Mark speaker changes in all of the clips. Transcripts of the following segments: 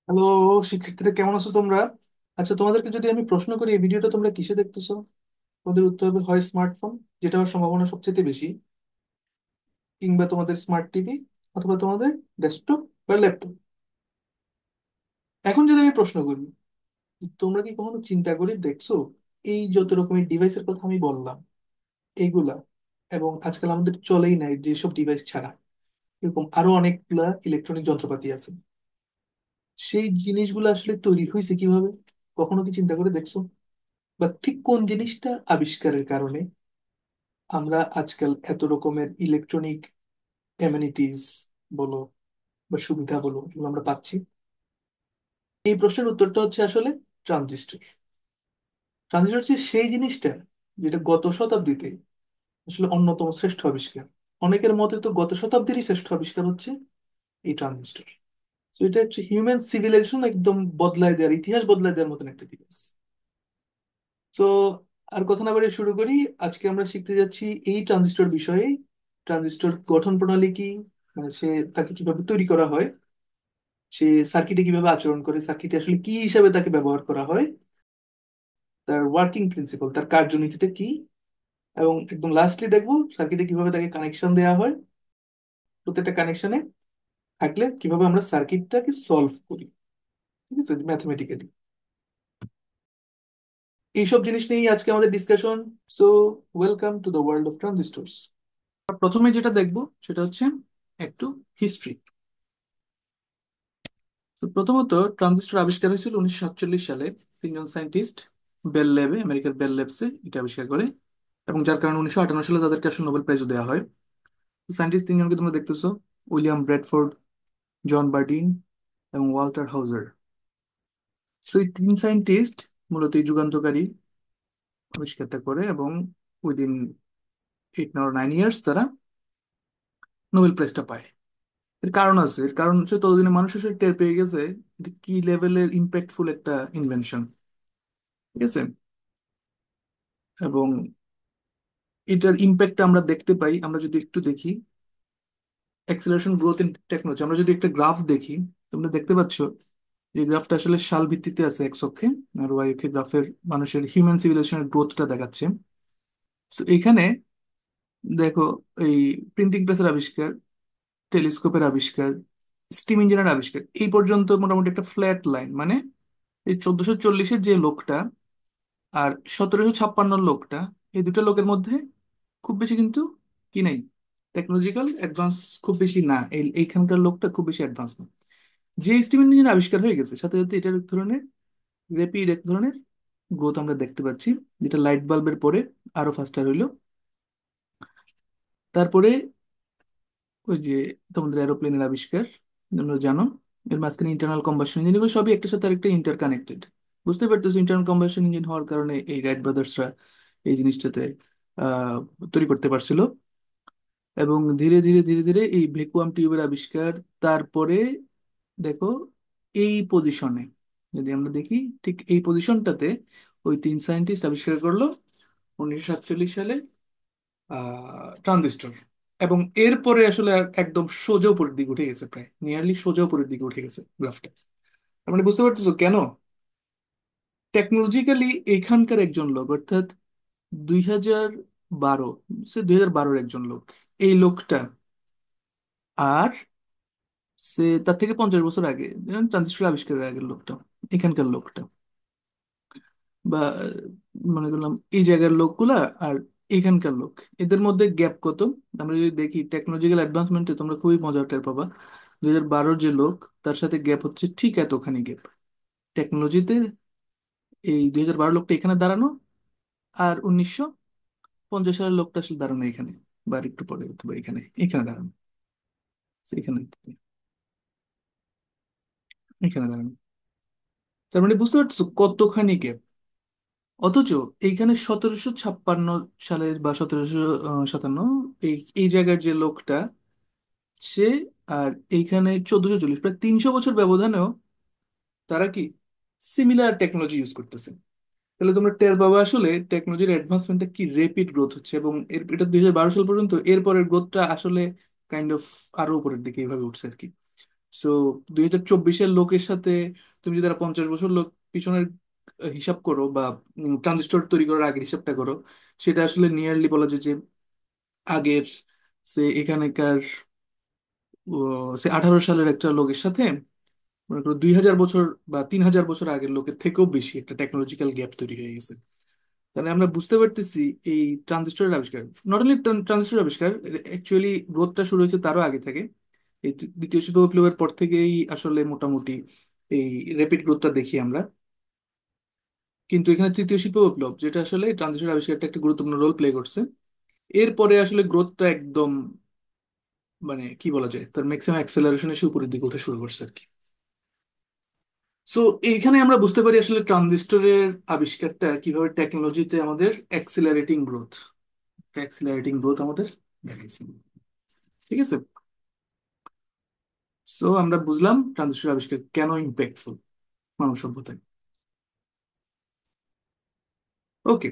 Speaker 1: Hello, শিক্ষার্থীরা কেমন আছো তোমরা? আচ্ছা, তোমাদেরকে যদি আমি প্রশ্ন করি এই ভিডিওটা তোমরা কিসে দেখতেছো? তোমাদের উত্তর হবে হয় স্মার্টফোন, যেটা হওয়ার সম্ভাবনা সবচেয়ে বেশি, কিংবা তোমাদের স্মার্ট টিভি, অথবা তোমাদের ডেস্কটপ বা ল্যাপটপ। এখন যদি আমি প্রশ্ন করি যে তোমরা কি কখনো চিন্তা করে দেখছো এই যত রকমের ডিভাইসের কথা আমি বললাম এইগুলা, এবং আজকাল আমাদের চলেই নাই যেসব ডিভাইস ছাড়া, এরকম আরো অনেকগুলা ইলেকট্রনিক যন্ত্রপাতি আছে, সেই জিনিসগুলো আসলে তৈরি হয়েছে কিভাবে? কখনো কি চিন্তা করে দেখছো? বা ঠিক কোন জিনিসটা আবিষ্কারের কারণে আমরা আজকাল এত রকমের ইলেকট্রনিক অ্যামেনিটিস বলো বা সুবিধা বলো এগুলো আমরা পাচ্ছি? এই প্রশ্নের উত্তরটা হচ্ছে আসলে ট্রানজিস্টর। ট্রানজিস্টর হচ্ছে সেই জিনিসটা যেটা গত শতাব্দীতে আসলে অন্যতম শ্রেষ্ঠ আবিষ্কার। অনেকের মতে তো গত শতাব্দীরই শ্রেষ্ঠ আবিষ্কার হচ্ছে এই ট্রানজিস্টর। তো এটা হচ্ছে হিউম্যান সিভিলাইজেশন একদম বদলায় দেওয়ার, ইতিহাস বদলায় দেওয়ার মতন একটা ডিভাইস। তো আর কথা না বাড়িয়ে শুরু করি। আজকে আমরা শিখতে যাচ্ছি এই ট্রানজিস্টর বিষয়ে। ট্রানজিস্টর গঠন প্রণালী কি, মানে তাকে কিভাবে তৈরি করা হয়, সে সার্কিটে কিভাবে আচরণ করে, সার্কিটে আসলে কি হিসাবে তাকে ব্যবহার করা হয়, তার ওয়ার্কিং প্রিন্সিপাল, তার কার্যনীতিটা কি, এবং একদম লাস্টলি দেখবো সার্কিটে কিভাবে তাকে কানেকশন দেওয়া হয়, প্রত্যেকটা কানেকশনে থাকলে কিভাবে আমরা সার্কিটটাকে সলভ করি, ঠিক আছে, ম্যাথমেটিক্যালি। এইসব জিনিস নিয়েই আজকে আমাদের discussion. So welcome to the world of transistors. প্রথমে যেটা দেখবো সেটা হচ্ছে একটু হিস্ট্রি। তো প্রথমত ট্রানজিস্টর আবিষ্কার হয়েছিল 1947 সালে। তিনজন সায়েন্টিস্ট বেল ল্যাবে, আমেরিকার বেল ল্যাবসে এটা আবিষ্কার করে, এবং যার কারণে 1958 সালে তাদেরকে আসলে নোবেল প্রাইজও দেওয়া হয়। সায়েন্টিস্ট তিনজনকে তোমরা দেখতেছো: উইলিয়াম ব্র্যাডফোর্ড, জন বার্ডিন এবং ওয়াল্টার হাউজার। সো এই তিন সায়েন্টিস্ট মূলত এই যুগান্তকারী আবিষ্কারটা করে, এবং উইদিন 8 or 9 ইয়ার্স তারা নোবেল প্রাইজটা পায়। এর কারণ আছে, এর কারণ হচ্ছে ততদিনে মানুষ আসলে টের পেয়ে গেছে এটা কি লেভেলের ইম্প্যাক্টফুল একটা ইনভেনশন, ঠিক আছে। এবং এটার ইম্প্যাক্ট আমরা দেখতে পাই আমরা যদি একটু দেখি অ্যাক্সিলারেশন গ্রোথ ইন টেকনোলজি। আমরা যদি একটা গ্রাফ দেখি, তোমরা দেখতে পাচ্ছ যে গ্রাফটা আসলে সাল ভিত্তিতে আছে এক্স অক্ষে, আর ওয়াই অক্ষে গ্রাফের মানুষের হিউম্যান সিভিলাইজেশনের গ্রোথটা দেখাচ্ছে। তো এখানে দেখো, এই প্রিন্টিং প্রেসের আবিষ্কার, টেলিস্কোপের আবিষ্কার, স্টিম ইঞ্জিনের আবিষ্কার, এই পর্যন্ত মোটামুটি একটা ফ্ল্যাট লাইন। মানে এই 1440-এর যে লোকটা আর 1756 লোকটা, এই দুটো লোকের মধ্যে খুব বেশি কিন্তু কি নেই, টেকনোলজিক্যাল অ্যাডভান্স খুব বেশি না। এইখানকার লোকটা খুব বেশি অ্যাডভান্স না। যে স্টিম ইঞ্জিন আবিষ্কার হয়ে গেছে সাথে সাথে এটার এক ধরনের র্যাপিড, এক ধরনের গ্রোথ আমরা দেখতে পাচ্ছি, যেটা লাইট বাল্বের পরে আরো ফাস্টার হইলো। তারপরে ওই যে তোমাদের এরোপ্লেনের আবিষ্কার, তোমরা জানো, এর মাঝখানে ইন্টারনাল কম্বাসন ইঞ্জিন, এগুলো সবই একটা সাথে আরেকটা ইন্টারকানেক্টেড। বুঝতে পারতেছো, ইন্টারনাল কম্বাসন ইঞ্জিন হওয়ার কারণে এই রাইট ব্রাদার্সরা এই জিনিসটাতে আহ তৈরি করতে পারছিল। এবং ধীরে ধীরে ধীরে ধীরে এই ভ্যাকুয়াম টিউবের আবিষ্কার। তারপরে দেখো এই পজিশনে যদি আমরা দেখি, ঠিক এই পজিশনটাতে ওই তিন সায়েন্টিস্ট আবিষ্কার করলো 1947 সালে ট্রানজিস্টর। এবং এরপরে আসলে আর একদম সোজা উপরের দিকে উঠে গেছে, প্রায় নিয়ারলি সোজা উপরের দিকে উঠে গেছে গ্রাফটা। তার মানে বুঝতে পারতেছো কেন টেকনোলজিক্যালি এখানকার একজন লোক, অর্থাৎ 2012, সে 2012-এর একজন লোক, এই লোকটা, আর সে তার থেকে 50 বছর আগে, ট্রানজিস্টর আবিষ্কারের আগের লোকটা, এখানকার লোকটা, বা মনে করলাম এই জায়গার লোকগুলা আর এখানকার লোক, এদের মধ্যে গ্যাপ কত? আমরা যদি দেখি টেকনোলজিক্যাল অ্যাডভান্সমেন্টে তোমরা খুবই মজা টের পাবা। 2012-র যে লোক, তার সাথে গ্যাপ হচ্ছে ঠিক এতখানি গ্যাপ টেকনোলজিতে। এই 2012 লোকটা এখানে দাঁড়ানো, আর 1950 সালের লোকটা আসলে দাঁড়ানো এখানে, বা আর একটু পরে অথবা এখানে, এখানে দাঁড়ানো, এখানে, এখানে দাঁড়ানো। তার মানে বুঝতে পারছো কতখানি গ্যাপ। অথচ এইখানে 1756 সালের বা 1757, এই এই জায়গার যে লোকটা, সে, আর এইখানে 1440, প্রায় 300 বছর ব্যবধানেও তারা কি সিমিলার টেকনোলজি ইউজ করতেছে। তাহলে তোমরা টের পাবা আসলে টেকনোলজির অ্যাডভান্সমেন্টটা কি রেপিড গ্রোথ হচ্ছে, এবং এটা 2012 সাল পর্যন্ত, এরপরের গ্রোথটা আসলে কাইন্ড অফ আরো উপরের দিকে এইভাবে উঠছে আর কি। সো 2024-এর লোকের সাথে তুমি যদি আর 50 বছর লোক পিছনের হিসাব করো, বা ট্রানজিস্টর তৈরি করার আগের হিসাবটা করো, সেটা আসলে নিয়ারলি বলা যায় যে আগের, সে এখানকার সে 18 সালের একটা লোকের সাথে মনে করো 2000 বছর বা 3000 বছর আগের লোকের থেকেও বেশি একটা টেকনোলজিক্যাল গ্যাপ তৈরি হয়ে গেছে। তাহলে আমরা বুঝতে পারতেছি এই ট্রানজিস্টরের আবিষ্কার, নট অনলি ট্রানজিস্টরের আবিষ্কার, অ্যাকচুয়ালি গ্রোথটা শুরু হয়েছে তারও আগে থেকে। এই দ্বিতীয় শিল্প বিপ্লবের পর থেকেই আসলে মোটামুটি এই র্যাপিড গ্রোথটা দেখি আমরা। কিন্তু এখানে তৃতীয় শিল্প বিপ্লব, যেটা আসলে ট্রানজিস্টর আবিষ্কারটা একটা গুরুত্বপূর্ণ রোল প্লে করছে, এরপরে আসলে গ্রোথটা একদম মানে কি বলা যায়, তার ম্যাক্সিমাম অ্যাক্সেলারেশন এসে উপরের দিকে ওঠা শুরু করছে আর কি। সো এইখানে আমরা বুঝতে পারি আসলে ট্রানজিস্টরের আবিষ্কারটা কিভাবে টেকনোলজিতে আমাদের অ্যাক্সিলারেটিং গ্রোথ আমাদের দেখাইছে। ঠিক আছে। সো আমরা বুঝলাম ট্রানজিস্টর আবিষ্কার কেন ইম্প্যাক্টফুল মানব সভ্যতায়। ওকে।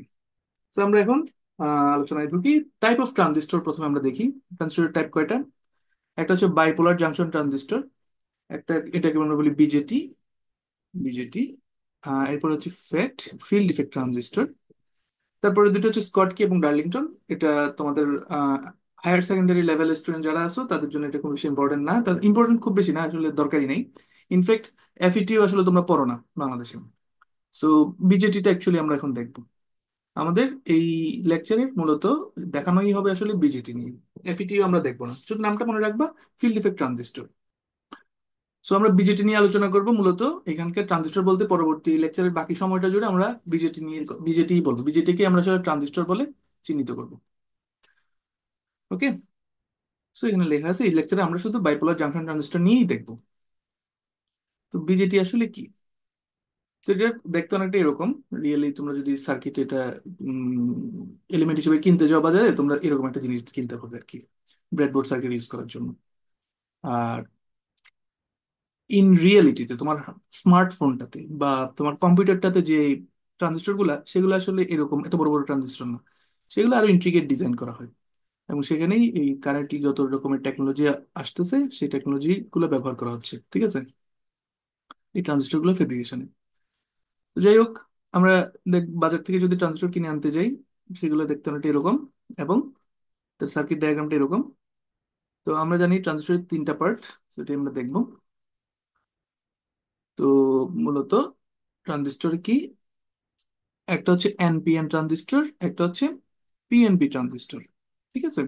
Speaker 1: তো আমরা এখন আলোচনায় ঢুকি। টাইপ অফ ট্রানজিস্টর প্রথমে আমরা দেখি। ট্রানজিস্টরের টাইপ কয়টা? একটা হচ্ছে বাইপোলার জাংশন ট্রানজিস্টর, একটা এটাকে আমরা বলি বিজেটি। বিজেটি। এরপর হচ্ছে ফ্যাট, ফিল্ড ইফেক্ট ট্রানজিস্টর। তারপরে দুটো হচ্ছে স্কটকি এবং ডার্লিংটন। এটা তোমাদের হায়ার সেকেন্ডারি লেভেল স্টুডেন্ট যারা আছো তাদের জন্য এটা খুব বেশি ইম্পর্টেন্ট না, তার ইম্পর্টেন্ট খুব বেশি না আসলে, দরকারই নেই। ইনফ্যাক্ট এফইটিও আসলে তোমরা পড়ো না বাংলাদেশে। সো বিজেটিটা অ্যাকচুয়ালি আমরা এখন দেখবো। আমাদের এই লেকচারে মূলত দেখানোই হবে আসলে বিজেটি নিয়ে। এফইটিও আমরা দেখবো না, শুধু নামটা মনে রাখবা, ফিল্ড ইফেক্ট ট্রানজিস্টর। সো আমরা বিজেটি নিয়ে আলোচনা করব মূলত। এখানকার ট্রানজিস্টর বলতে পরবর্তী লেকচারের বাকি সময়টা জুড়ে আমরা বিজেটি নিয়ে, বিজেটি বলবো, বিজেটিকে আমরা আসলে ট্রানজিস্টর বলে চিহ্নিত করবো। ওকে। সো এখানে লেখা আছে এই লেকচারে আমরা শুধু বাইপোলার জাংশন ট্রানজিস্টর নিয়েই দেখবো। তো বিজেটি আসলে কি? তো এটা দেখতে অনেকটা এরকম। রিয়েলি তোমরা যদি সার্কিট এটা এলিমেন্ট হিসেবে কিনতে যাও বাজারে, তোমরা এরকম একটা জিনিস কিনতে হবে আর কি, ব্রেডবোর্ড সার্কিট ইউজ করার জন্য। আর ইন রিয়েলিটিতে তোমার স্মার্টফোনটাতে বা তোমার কম্পিউটারটাতে যে ট্রানজিস্টর গুলা, সেগুলো আসলে এরকম এত বড় বড় ট্রানজিস্টর না, সেগুলো আরো ইন্ট্রিকেট ডিজাইন করা হয়। এবং সেখানেই এই কারেন্টলি যত রকমের টেকনোলজি আসতেছে, সেই টেকনোলজি গুলো ব্যবহার করা হচ্ছে। ঠিক আছে, এই ট্রানজিস্টর গুলো ফেব্রিকেশনে। তো যাই হোক, আমরা বাজার থেকে যদি ট্রানজিস্টর কিনে আনতে যাই, সেগুলো দেখতে অনেকটা এরকম, এবং তার সার্কিট ডায়াগ্রামটা এরকম। তো আমরা জানি ট্রানজিস্টরের তিনটা পার্ট, সেটা আমরা দেখবো। তো মূলত ট্রানজিস্টর কি? একটা হচ্ছে এনপিএন ট্রানজিস্টর, একটা হচ্ছে পিএনপি ট্রানজিস্টর। ঠিক আছে।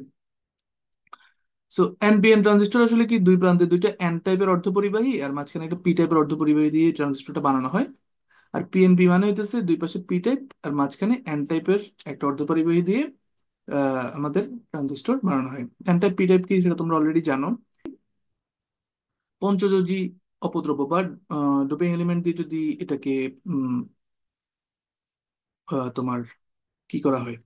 Speaker 1: সো এনপিএন ট্রানজিস্টর আসলে কি, দুই প্রান্তে দুইটা এন টাইপের অর্ধপরিবাহী আর মাঝখানে একটা পি টাইপের অর্ধপরিবাহী দিয়ে ট্রানজিস্টরটা বানানো হয়। আর পিএনপি মানে হইতেছে দুই পাশে পি টাইপ আর মাঝখানে এন টাইপের একটা অর্ধপরিবাহী দিয়ে আমাদের ট্রানজিস্টর বানানো হয়। এন টাইপ পি টাইপ কি সেটা তোমরা অলরেডি জানো। পঞ্চযোজী অপদ্রব্য বা ডোপিং এলিমেন্ট দিয়ে যদি এটাকে তোমার কি করা হয়,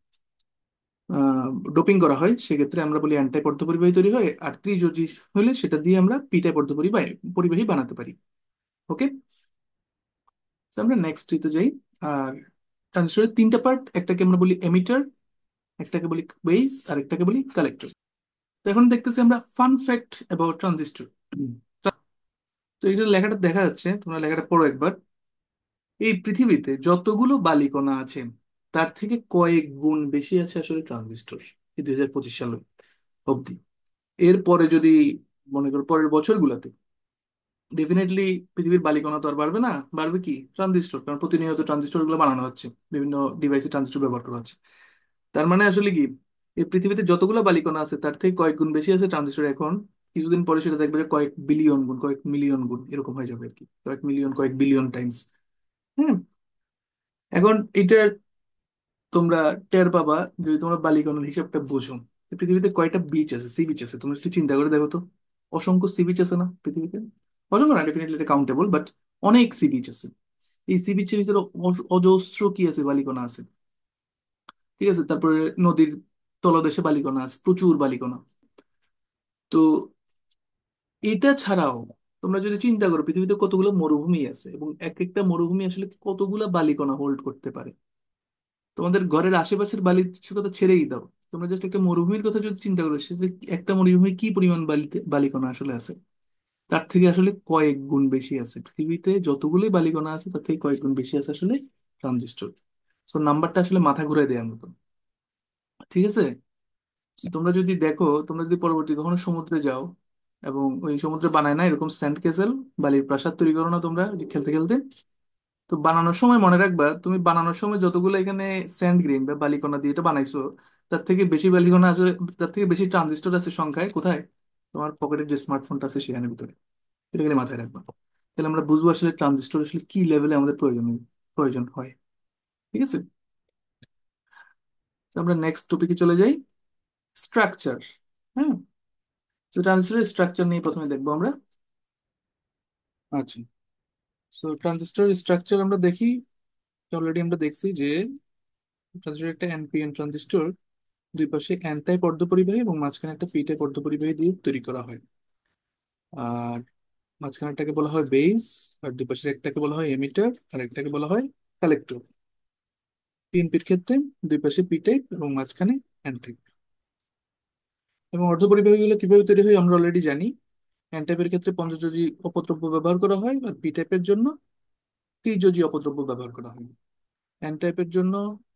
Speaker 1: ডোপিং করা হয়, সেক্ষেত্রে আমরা বলি অ্যান টাইপ অর্ধপরিবাহী তৈরি হয়। আর ত্রিযোজী হলে সেটা দিয়ে আমরা পি টাইপ অর্ধপরিবাহী পরিবাহী বানাতে পারি। ওকে। আমরা নেক্সট তে যাই। আর ট্রানজিস্টরের তিনটা পার্ট, একটাকে আমরা বলি এমিটার, একটাকে বলি বেস, আর একটাকে বলি কালেক্টর। তো এখন দেখতেছি আমরা ফান ফ্যাক্ট অ্যাবাউট ট্রানজিস্টর। তো এটা লেখাটা দেখা যাচ্ছে, তোমরা লেখাটা পড়ো একবার। এই পৃথিবীতে যতগুলো বালিকণা আছে তার থেকে কয়েক গুণ বেশি আছে আসলে ট্রানজিস্টর, এই 2025 সাল অব্দি। এরপরে যদি মনে করো পরের বছরগুলোতে, ডেফিনেটলি পৃথিবীর বালিকণা তো আর বাড়বে না, বাড়বে কি ট্রানজিস্টর, কারণ প্রতিনিয়ত ট্রানজিস্টর গুলো বানানো হচ্ছে, বিভিন্ন ডিভাইসে ট্রানজিস্টর ব্যবহার করা হচ্ছে। তার মানে আসলে কি, এই পৃথিবীতে যতগুলো বালিকণা আছে তার থেকে কয়েক গুণ বেশি আছে ট্রানজিস্টর এখন। কিছুদিন পরে সেটা দেখবে যে কয়েক বিলিয়ন গুণ, কয়েক মিলিয়ন গুণ এরকম হয়ে যাবে আর কি, কয়েক মিলিয়ন কয়েক বিলিয়ন টাইমস। হ্যাঁ। এখন এটার তোমরা টের পাবা যদি তোমরা বালিকণার হিসাবটা বোঝো। এই পৃথিবীতে কয়টা বিচ আছে, সি বিচ আছে, তোমরা একটু চিন্তা করে দেখো তো। অসংখ্য সি বিচ আছে না পৃথিবীতে? অসংখ্য না, ডেফিনেটলি এটা কাউন্টেবল, বাট অনেক সি বিচ আছে। এই সি বিচের ভিতরে অজস্র কি আছে, বালিকণা আছে। ঠিক আছে। তারপরে নদীর তলদেশে বালিকণা আছে, প্রচুর বালিকণা। তো এটা ছাড়াও তোমরা যদি চিন্তা করো পৃথিবীতে কতগুলো মরুভূমি আছে, এবং এক একটা মরুভূমি আসলে কতগুলো বালিকণা হোল্ড করতে পারে। তোমাদের ঘরের আশেপাশের বালির কথা ছেড়েই দাও, তোমরা জাস্ট একটা মরুভূমির কথা যদি চিন্তা করো, সে যে একটা মরুভূমি কি পরিমাণ বালিতে বালিকণা আসলে আছে। তার থেকে আসলে কয়েক গুণ বেশি আছে, পৃথিবীতে যতগুলোই বালিকণা আছে তার থেকে কয়েক গুণ বেশি আছে আসলে ট্রানজিস্টর। তো নাম্বারটা আসলে মাথা ঘুরাই দেওয়ার মতো। ঠিক আছে। তোমরা যদি দেখো, তোমরা যদি পরবর্তী কখনো সমুদ্রে যাও এবং ওই সমুদ্রে বানায় না এরকম স্যান্ড ক্যাসেল, বালির প্রাসাদ তৈরি করো না তোমরা ওই যে খেলতে খেলতে, তো বানানোর সময় মনে রাখবা তুমি বানানোর সময় যতগুলো এখানে স্যান্ড গ্রেন বা বালিকণা দিয়ে এটা বানাইছো, তার থেকে বেশি বালিকণা আছে, তার থেকে বেশি ট্রানজিস্টর আছে সংখ্যায় কোথায়? তোমার পকেটের যে স্মার্টফোনটা আছে সেখানে ভিতরে। এটা খালি মাথায় রাখবা। তাহলে আমরা বুঝবো আসলে ট্রানজিস্টর আসলে কি লেভেলে আমাদের প্রয়োজন প্রয়োজন হয়। ঠিক আছে। তো আমরা নেক্সট টপিকে চলে যাই, স্ট্রাকচার। হ্যাঁ, তো ট্রানজিস্টরের স্ট্রাকচার নিয়ে প্রথমে দেখবো আমরা। আচ্ছা, সো ট্রানজিস্টর স্ট্রাকচার আমরা দেখি, অলরেডি আমরা দেখছি যে ট্রানজিস্টর একটা এনপিএন ট্রানজিস্টর, দুই পাশে এন টাইপ অর্ধপরিবাহী এবং মাঝখানে একটা পি টাইপ অর্ধপরিবাহী দিয়ে তৈরি করা হয়। আর মাঝখানেরটাকে বলা হয় বেস, আর দুই পাশের একটাকে বলা হয় এমিটার, আর একটাকে বলা হয় কালেক্টর। পিএনপির ক্ষেত্রে দুই পাশে পি টাইপ এবং মাঝখানে এন টাইপ। এবং অর্ধপরিবাহীগুলো কিভাবে তৈরি হয় আমরা অলরেডি জানি। এন টাইপের ক্ষেত্রে পঞ্চযোজী অপদ্রব্য ব্যবহার করা হয়, আর পি টাইপের জন্য ত্রিযোজী অপদ্রব্য ব্যবহার করা হয়। এন টাইপের জন্য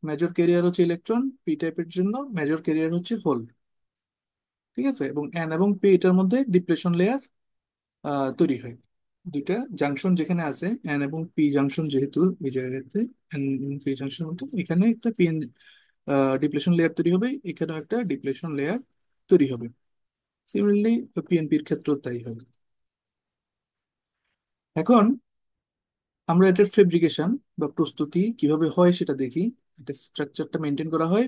Speaker 1: মেজর ক্যারিয়ার হচ্ছে ইলেকট্রন, পি টাইপের জন্য মেজর ক্যারিয়ার হচ্ছে হোল। ঠিক আছে। এবং এন এবং পি এটার মধ্যে ডিপ্লেশন লেয়ার তৈরি হয়। দুইটা জাংশন যেখানে আছে, এন এবং পি জাংশন, যেহেতু এই জায়গাতে এন পি জাংশন মতো এখানে একটা পিএন ডিপ্লেশন লেয়ার তৈরি হবে, এখানেও একটা ডিপ্লেশন লেয়ার তৈরি হবে। সিমিলারলি পিএনপির ক্ষেত্রেও তাই হবে। এখন আমরা এটার ফেব্রিকেশন বা প্রস্তুতি কিভাবে হয় সেটা দেখি। এটা স্ট্রাকচারটা মেনটেন করা হয়,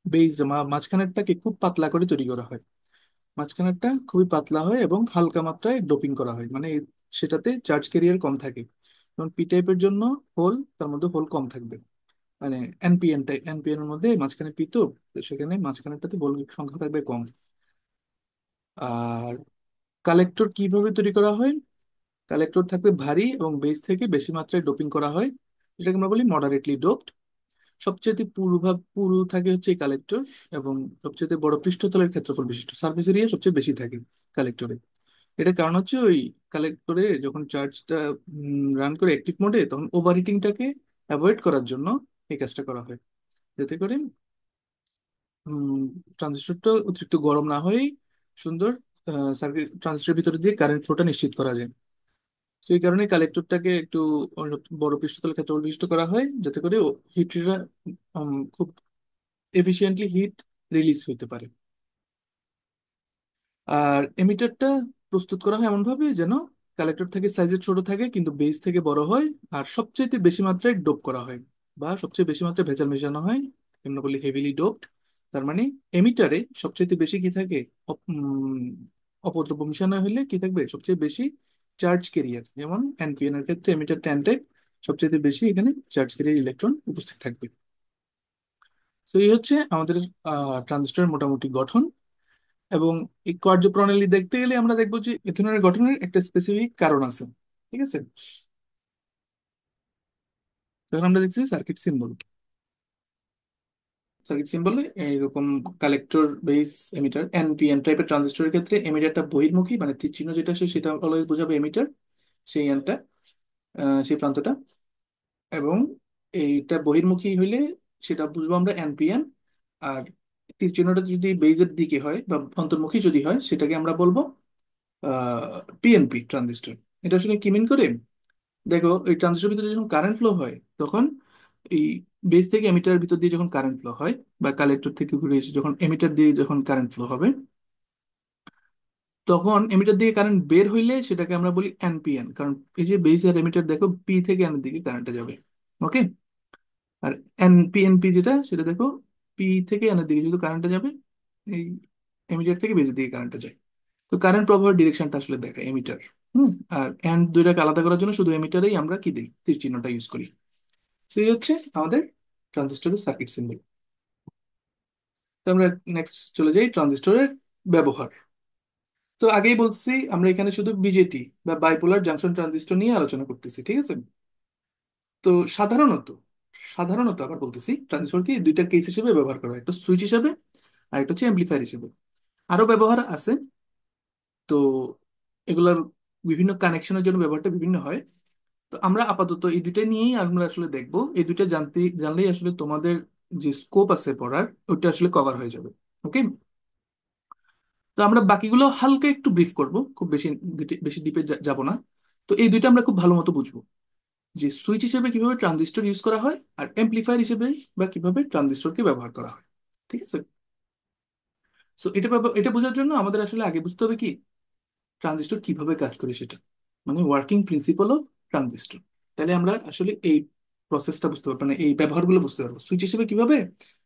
Speaker 1: বেস মাঝখানেরটাকে খুব পাতলা করে তৈরি করা হয়। মাঝখানেরটা খুবই পাতলা হয় এবং হালকা মাত্রায় ডোপিং করা হয়, মানে সেটাতে চার্জ ক্যারিয়ার কম থাকে। যেমন পি টাইপের জন্য হোল, তার মধ্যে হোল কম থাকবে, মানে এনপিএন টাইপ, এনপিএন এর মধ্যে মাঝখানে পি, তো তো সেখানে মাঝখানেরটাতে হোল সংখ্যা থাকবে কম। আর কালেক্টর কিভাবে তৈরি করা হয়? কালেক্টর থাকবে ভারী এবং বেস থেকে বেশি মাত্রায় ডোপিং করা হয়, এটাকে আমরা বলি মডারেটলি ডোপড। সবচেয়ে পুরু থাকে হচ্ছে এই কালেক্টর, এবং সবচেয়ে বড় পৃষ্ঠতলের ক্ষেত্রফল বিশিষ্ট, সার্ফেস এরিয়া সবচেয়ে বেশি থাকে কালেক্টরে। এটার কারণ হচ্ছে ওই কালেক্টরে যখন চার্জটা রান করে অ্যাক্টিভ মোডে, তখন ওভারহিটিংটাকে অ্যাভয়েড করার জন্য এই কাজটা করা হয়, যাতে করে ট্রানজিস্টরটা অতিরিক্ত গরম না হয়েই সুন্দর সার্কিট ট্রানজিস্টরের ভিতরে দিয়ে কারেন্ট ফ্লোটা নিশ্চিত করা যায়। তো এই কারণে কালেক্টরটাকে একটু বড় পৃষ্ঠতলের ক্ষেত্রফল বিশিষ্ট করা হয়, যাতে করে হিটরা খুব এফিসিয়েন্টলি হিট রিলিজ হতে পারে। আর এমিটারটা প্রস্তুত করা হয় এমন ভাবে যেন কালেক্টর থেকে সাইজে ছোট থাকে কিন্তু বেস থেকে বড় হয়, আর সবচেয়ে বেশি মাত্রায় ডোপ করা হয় বা সবচেয়ে বেশি মাত্রায় ভেজাল মেশানো হয়, আমরা বলি হেভিলি ডোপড। তার মানে এমিটারে সবচেয়ে বেশি কি থাকে? অপদ্রব্য মিশানো হলে কি থাকবে? সবচেয়ে বেশি চার্জ ক্যারিয়ার, যেমন এনপিএন এর ক্ষেত্রে এমিটার টেন টাইপ, সবচেয়ে বেশি এখানে চার্জ ক্যারিয়ার ইলেকট্রন উপস্থিত থাকবে। তো এই হচ্ছে আমাদের ট্রানজিস্টরের মোটামুটি গঠন। এবং এই কার্যপ্রণালী দেখতে গেলে আমরা দেখবো যে এ ধরনের গঠনের একটা স্পেসিফিক কারণ আছে। ঠিক আছে। তখন আমরা দেখছি সার্কিট সিম্বল। সার্কিট সিম্বলে এইরকম কালেক্টর, বেস, এমিটার, এনপিএন টাইপের ট্রানজিস্টরের ক্ষেত্রে এমিটারটা বহির্মুখী, মানে তীর চিহ্ন যেটা আসে সেটা অলওয়েজ বোঝাবে এমিটার, সেই এনটা, সেই প্রান্তটা। এবং এইটা বহির্মুখী হইলে সেটা বুঝবো আমরা এনপিএন। আর তীর চিহ্নটা যদি বেজের দিকে হয় বা অন্তর্মুখী যদি হয় সেটাকে আমরা বলবো পিএনপি ট্রানজিস্টর। এটা আসলে কি মিন করে? দেখো এই ট্রানজিস্টর ভিতরে যখন কারেন্ট ফ্লো হয় তখন এই বেস থেকে এমিটারের ভিতর দিয়ে যখন কারেন্ট ফ্লো হয়, বা কালেক্টর থেকে ঘুরে এসে যখন এমিটার দিয়ে যখন কারেন্ট ফ্লো হবে, তখন এমিটার দিয়ে কারেন্ট বের হইলে সেটাকে আমরা বলি এনপিএন, কারণ এই যে বেস আর এমিটার দেখো পি থেকে এন দিকে কারেন্টটা যাবে। ওকে। আর এনপিএনপি যেটা সেটা দেখো পি থেকে এন এর দিকে যেহেতু কারেন্টটা যাবে, এই এমিটার থেকে বেসের দিকে কারেন্টটা যায়। তো কারেন্ট প্রবাহের ডিরেকশনটা আসলে দেখায় এমিটার। আর এন্ড দুইটাকে আলাদা করার জন্য শুধু এমিটারেই আমরা কি দিই? তীর চিহ্নটা ইউজ করি। সেই হচ্ছে আমাদের ট্রানজিস্টরের সার্কিট সিম্বল। তো আমরা নেক্সট চলে যাই ট্রানজিস্টরের ব্যবহার। তো আগেই বলছি আমরা এখানে শুধু বিজেটি বা বাইপোলার জাংশন ট্রানজিস্টর নিয়ে আলোচনা করতেছি, ঠিক আছে। তো সাধারণত সাধারণত আবার বলতেছি ট্রানজিস্টরকে দুইটা কেস হিসেবে ব্যবহার করা হয়, একটা সুইচ হিসেবে আর একটা হচ্ছে অ্যাম্পলিফায়ার হিসেবে। আরো ব্যবহার আছে। তো এগুলার বিভিন্ন কানেকশনের জন্য ব্যবহারটা বিভিন্ন হয়। তো আমরা আপাতত এই দুইটা নিয়েই আমরা আসলে দেখবো, এই দুইটা জানলেই আসলে তোমাদের যে স্কোপ আছে পড়ার, ওইটা আসলে কভার হয়ে যাবে। ওকে। তো আমরা বাকিগুলো হালকা একটু ব্রিফ করব, খুব বেশি বেশি ডিপে যাব না। তো এই দুইটা আমরা খুব ভালো মতো বুঝবো, যে সুইচ হিসেবে কিভাবে ট্রানজিস্টর ইউজ করা হয়, আর এমপ্লিফায়ার হিসেবে বা কিভাবে ট্রানজিস্টরকে ব্যবহার করা হয়। ঠিক আছে। সো এটা বোঝার জন্য আমাদের আসলে আগে বুঝতে হবে কি ট্রানজিস্টর কিভাবে কাজ করে সেটা, মানে ওয়ার্কিং প্রিন্সিপাল অফ ট্রানজিস্টর। তাহলে আমরা আসলে এই প্রসেসটা বুঝতে পারবো, মানে এই ব্যবহারগুলো বুঝতে পারবো, সুইচ হিসেবে কিভাবে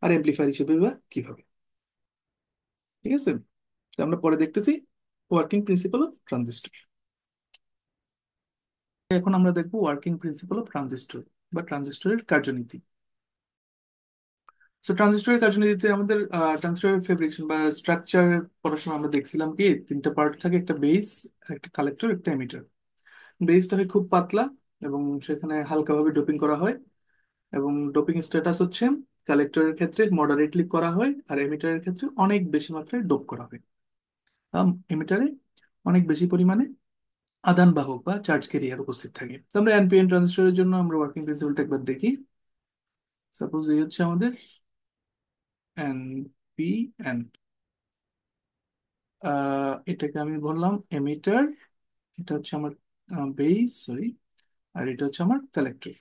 Speaker 1: আর এমপ্লিফায়ার হিসেবে বা কিভাবে। ঠিক আছে। তো আমরা পরে দেখতেছি ওয়ার্কিং প্রিন্সিপাল অফ ট্রানজিস্টর। এখন আমরা দেখবো ওয়ার্কিং প্রিন্সিপাল অফ ট্রানজিস্টর বা ট্রানজিস্টরের কার্যনীতি। সো ট্রানজিস্টরের কার্যনীতিতে আমাদের ট্রানজিস্টরের ফেব্রিকেশন বা স্ট্রাকচার পড়ার সময় আমরা দেখছিলাম কি তিনটা পার্ট থাকে, একটা বেস, একটা কালেক্টর, একটা এমিটার। বেসটা হয় খুব পাতলা এবং সেখানে হালকাভাবে ডোপিং করা হয়, এবং ডোপিং স্ট্যাটাস হচ্ছে কালেক্টরের ক্ষেত্রে মডারেটলি করা হয়, আর এমিটারের ক্ষেত্রে অনেক বেশি মাত্রায় ডোপ করা হয়। এমিটারে অনেক বেশি পরিমাণে আদান বাহক বা চার্জ ক্যারিয়ার উপস্থিত থাকে। তো আমরা এনপিএন ট্রানজিস্টরের জন্য আমরা ওয়ার্কিং প্রিন্সিপালটা একবার দেখি। সাপোজ এই হচ্ছে আমাদের এনপিএন, এটাকে আমি বললাম এমিটার, এটা হচ্ছে আমার বেস, সরি, আর এটা হচ্ছে আমার কালেক্টর।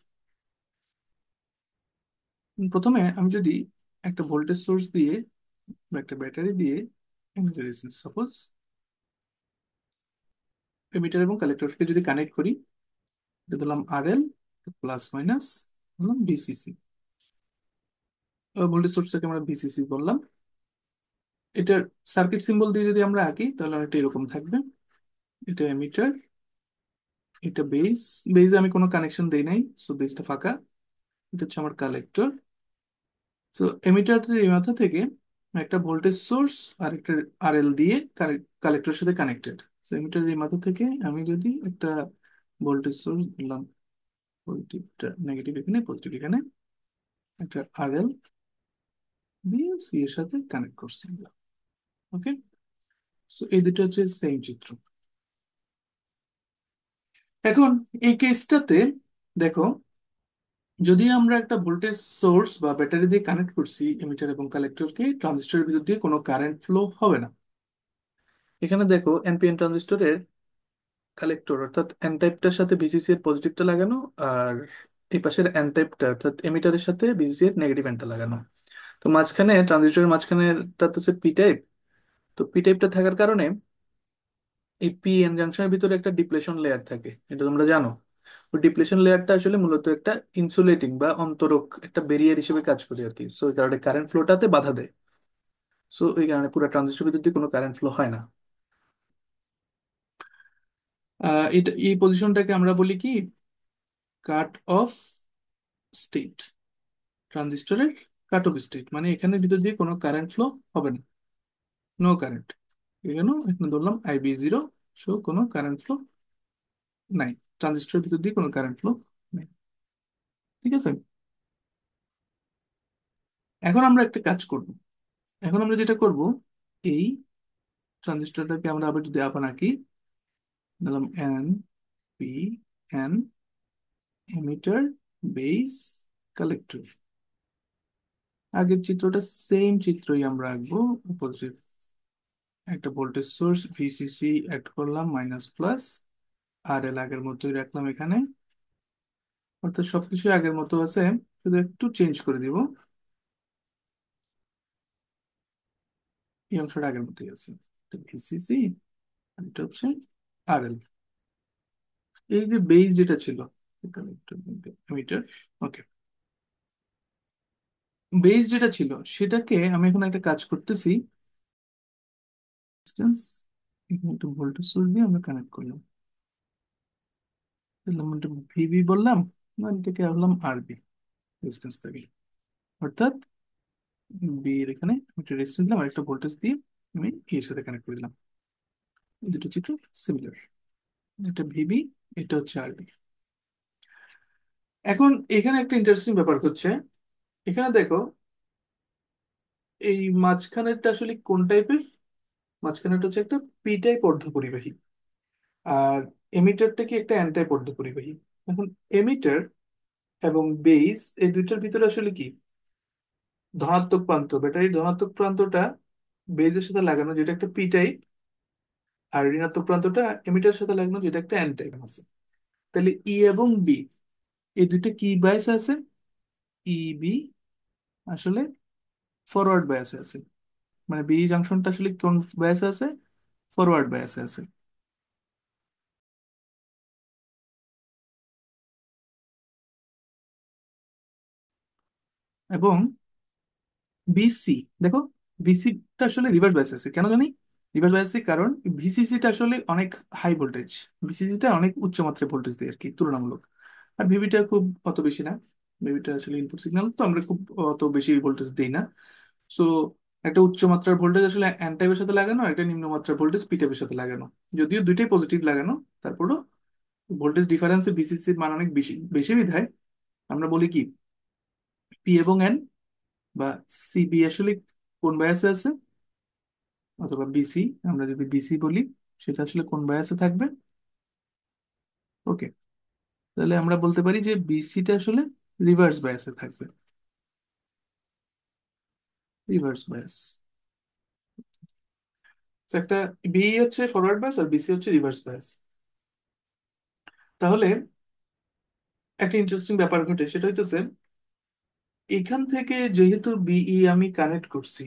Speaker 1: প্রথমে আমি যদি একটা ভোল্টেজ সোর্স দিয়ে বা একটা ব্যাটারি দিয়ে সাপোজ এমিটার এবং কালেক্টরকে যদি কানেক্ট করি, এটা ধরলাম আরএল, প্লাস মাইনাস ধরলাম ভিসিসি, ভোল্টেজ সোর্সটাকে আমরা ভিসিসি বললাম। এটার সার্কিট সিম্বল দিয়ে যদি আমরা আঁকি তাহলে অনেকটা এরকম থাকবে। এটা এমিটার, এটা বেস, বেসে আমি কোনো কানেকশন দেই নাই, সো বেসটা ফাঁকা। এটা হচ্ছে আমার কালেক্টর। তো এমিটারের এই মাথা থেকে একটা ভোল্টেজ সোর্স আর একটা আরএল দিয়ে কালেক্টরের সাথে কানেক্টেড। তো এমিটারের এই মাথা থেকে আমি যদি একটা ভোল্টেজ সোর্স দিলাম, পজিটিভটা নেগেটিভ এখানে, পজিটিভ এখানে, একটা আরএল দিয়ে সি এর সাথে কানেক্ট করছি। ওকে। সো এই দুটো হচ্ছে সেম চিত্র। এখন এই কেসটাতে দেখো, যদি আমরা একটা ভোল্টেজ সোর্স বা ব্যাটারি দিয়ে কানেক্ট করছি এমিটার এবং কালেক্টরকে, ট্রানজিস্টরের ভিতর দিয়ে কোনো কারেন্ট ফ্লো হবে না। এখানে দেখো এনপিএন ট্রানজিস্টরের কালেক্টর অর্থাৎ এন টাইপটার সাথে বিসিসি এর পজিটিভটা লাগানো, আর এই পাশের এন টাইপটা অর্থাৎ এমিটারের সাথে বিসিসি এর নেগেটিভ এন্ডটা লাগানো। তো মাঝখানে ট্রানজিস্টরের মাঝখানেরটা তো হচ্ছে পি টাইপ। তো পি টাইপটা থাকার কারণে এই পি এন জাংশনের ভিতরে একটা ডিপ্লেশন লেয়ার থাকে, এটা তোমরা জানো। ওই ডিপ্লেশন লেয়ারটা আসলে মূলত একটা ইনসুলেটিং বা অন্তরক একটা ব্যারিয়ার হিসেবে কাজ করে আর কি। সো এই কারণে কারেন্ট ফ্লোটাতে বাধা দেয়। সো এই কারণে পুরো ট্রানজিস্টর ভিতর দিয়ে কোনো কারেন্ট ফ্লো হয় না। এটা এই পজিশনটাকে আমরা বলি কি কাট অফ স্টেট, ট্রানজিস্টরের কাট অফ স্টেট, মানে এখানের ভিতর দিয়ে কোনো কারেন্ট ফ্লো হবে না, নো কারেন্ট। এই জন্য এখানে ধরলাম আইবি জিরো, সো কোনো কারেন্ট ফ্লো নাই, ট্রানজিস্টরের ভিতর দিয়ে কোনো কারেন্ট ফ্লো নেই। ঠিক আছে। এখন আমরা একটা কাজ করব, এখন আমরা যেটা করব, এই ট্রানজিস্টরটাকে আমরা আবার যদি আবার আঁকি, দিলাম N P N, emitter, base, collector. আগের চিত্রটা সেম চিত্রই আমরা আঁকবো। উপরে একটা ভোল্টেজ সোর্স ভিসিসি অ্যাড করলাম মাইনাস প্লাস, আর এল আগের মতোই রাখলাম এখানে, অর্থাৎ সবকিছু আগের মতো আছে, শুধু একটু চেঞ্জ করে দিব। এই অংশটা আগের মতোই আছে, ভিসিসি, এটা হচ্ছে আর এল। এই যে বেস যেটা ছিল, মিটার, ওকে, বেস যেটা ছিল সেটাকে আমি এখন একটা কাজ করতেছি, ডিস্টেন্স, এখানে একটা ভোল্টেজ সোর্স দিয়ে আমরা কানেক্ট করলাম, দিলাম এটা ভিবি বললাম, আর এটাকে বললাম আরবি, রেজিস্ট্যান্স থাকে, অর্থাৎ বি এর এখানে আমি একটা রেজিস্ট্যান্স দিলাম আর একটা ভোল্টেজ দিয়ে আমি এর সাথে কানেক্ট করে দিলাম। এই দুটো চিত্র সিমিলার, এটা ভিবি, এটা হচ্ছে আরবি। এখন এখানে একটা ইন্টারেস্টিং ব্যাপার হচ্ছে, এখানে দেখো এই মাঝখানেরটা আসলে কোন টাইপের, মাঝখানেরটা হচ্ছে একটা পি টাইপ অর্ধপরিবাহী। আর এমিটারটা কি একটা অ্যান্টাই পর্যায় পরিবাহী। এখন এমিটার এবং বেস এই দুইটার ভিতরে আসলে কি, ধনাত্মক প্রান্ত, ব্যাটারির ধনাত্মক প্রান্তটা বেজের সাথে লাগানো যেটা একটা পি টাইপ, আর ঋণাত্মক প্রান্তটা এমিটারের সাথে লাগানো যেটা একটা এন টাইপ আছে। তাহলে ই এবং বি এই দুইটা কি বায়াস আছে, ই বি আসলে ফরওয়ার্ড বায়াসে আছে। মানে বি জাংশনটা আসলে কোন বায়াসে আছে, ফরওয়ার্ড বায়াসে আছে। এবং বিসি দেখো, বিসিটা আসলে রিভার্স বায়াস আছে কেন জানি, রিভার্স বায়াস কারণ ভিসিসিটা আসলে অনেক হাই ভোল্টেজ, ভিসিসিটা অনেক উচ্চ মাত্রায় ভোল্টেজ দেয় আর কি তুলনামূলক। আর ভিভিটা খুব অত বেশি না, ভিভিটা আসলে ইনপুট সিগন্যাল তো আমরা খুব অত বেশি ভোল্টেজ দিই না। সো একটা উচ্চ মাত্রার ভোল্টেজ আসলে এন টাইপের সাথে লাগানো, আর একটা নিম্ন মাত্রার ভোল্টেজ পি টাইপের সাথে লাগানো, যদিও দুইটাই পজিটিভ লাগানো, তারপরও ভোল্টেজ ডিফারেন্সে বিসিসির মান অনেক বেশি বেশি বিধায় আমরা বলি কি পি এবং এন বা সিবি আসলে কোন বায়াসে আছে, অথবা বিসি, আমরা যদি বিসি বলি সেটা আসলে কোন বায়াসে থাকবে। ওকে, তাহলে আমরা বলতে পারি যে বিসিটা আসলে রিভার্স বায়াসে থাকবে, রিভার্স বায়াস। একটা বি হচ্ছে ফরওয়ার্ড বায়াস আর বিসি হচ্ছে রিভার্স বায়াস। তাহলে একটা ইন্টারেস্টিং ব্যাপার ঘটে, সেটা হইতেছে এখান থেকে যেহেতু বিই আমি কানেক্ট করছি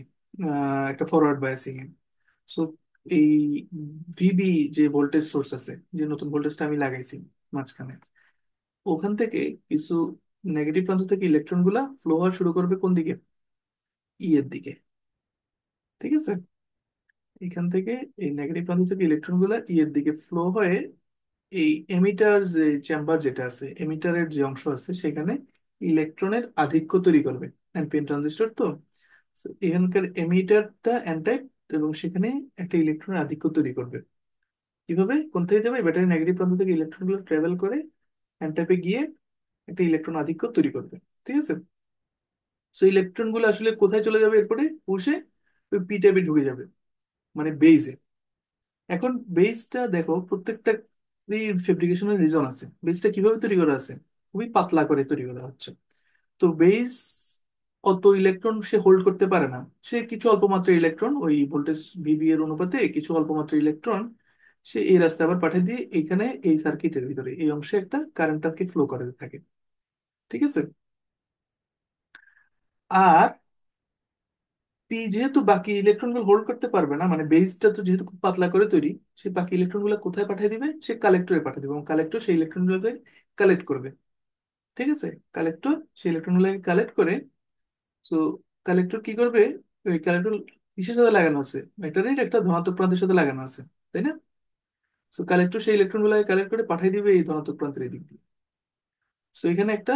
Speaker 1: একটা ফরওয়ার্ড বায়াসিং এ, সো এই ভিবি যে ভোল্টেজ সোর্স আছে, যে নতুন ভোল্টেজটা আমি লাগাইছি মাঝখানে, ওখান থেকে কিছু নেগেটিভ প্রান্ত থেকে ইলেকট্রন গুলা ফ্লো হওয়া শুরু করবে কোন দিকে, ই এর দিকে। ঠিক আছে, এখান থেকে এই নেগেটিভ প্রান্ত থেকে ইলেকট্রন গুলা ই এর দিকে ফ্লো হয়ে এই এমিটার যে চেম্বার যেটা আছে, এমিটারের যে অংশ আছে সেখানে ইলেকট্রনের আধিক্য তৈরি করবে। এনপিএন ট্রানজিস্টর তো, So, এখানকার এমিটারটা এন টাইপ এবং সেখানে একটা ইলেকট্রনের আধিক্য তৈরি করবে। কিভাবে, কোন থেকে যাবে, ব্যাটারি নেগেটিভ প্রান্ত থেকে ইলেকট্রন গুলো ট্রাভেল করে এন টাইপে গিয়ে একটা ইলেকট্রন আধিক্য তৈরি করবে। ঠিক আছে, সো ইলেকট্রন গুলো আসলে কোথায় চলে যাবে এরপরে, পুষে ওই পি টাইপে ঢুকে যাবে, মানে বেইজে। এখন বেসটা দেখো প্রত্যেকটা ফেব্রিকেশনের রিজন আছে, বেসটা কিভাবে তৈরি করা আছে, খুবই পাতলা করে তৈরি করা হচ্ছে। তো বেস অত ইলেকট্রন সে হোল্ড করতে পারে না, সে কিছু অল্প মাত্রার ইলেকট্রন ওই ভোল্টেজ ভিবি এর অনুপাতে কিছু অল্প মাত্রার ইলেকট্রন সে এই রাস্তায় আবার পাঠিয়ে দিয়ে এখানে এই সার্কিটের ভিতরে এই অংশে একটা কারেন্টকে ফ্লো করে থাকে। ঠিক আছে, আর পি যেহেতু বাকি ইলেকট্রন গুলো হোল্ড করতে পারবে না, মানে বেসটা তো যেহেতু খুব পাতলা করে তৈরি, সে বাকি ইলেকট্রন গুলো কোথায় পাঠিয়ে দিবে, সে কালেক্টরে পাঠিয়ে দিবে এবং কালেক্টর সেই ইলেকট্রন গুলোকে কালেক্ট করবে। ঠিক আছে, কালেক্টর সেই ইলেকট্রন গুলোকে কালেক্ট করে। তো কালেক্টর কি করবে, ওই কালেক্টর কিসের সাথে লাগানো আছে, ব্যাটারির একটা ধনাত্মক প্রান্তের সাথে লাগানো আছে, তাই না? তো কালেক্টর সেই ইলেকট্রন গুলোকে কালেক্ট করে পাঠিয়ে দিবে এই ধনাত্মক প্রান্তের এই দিক দিয়ে। তো এখানে একটা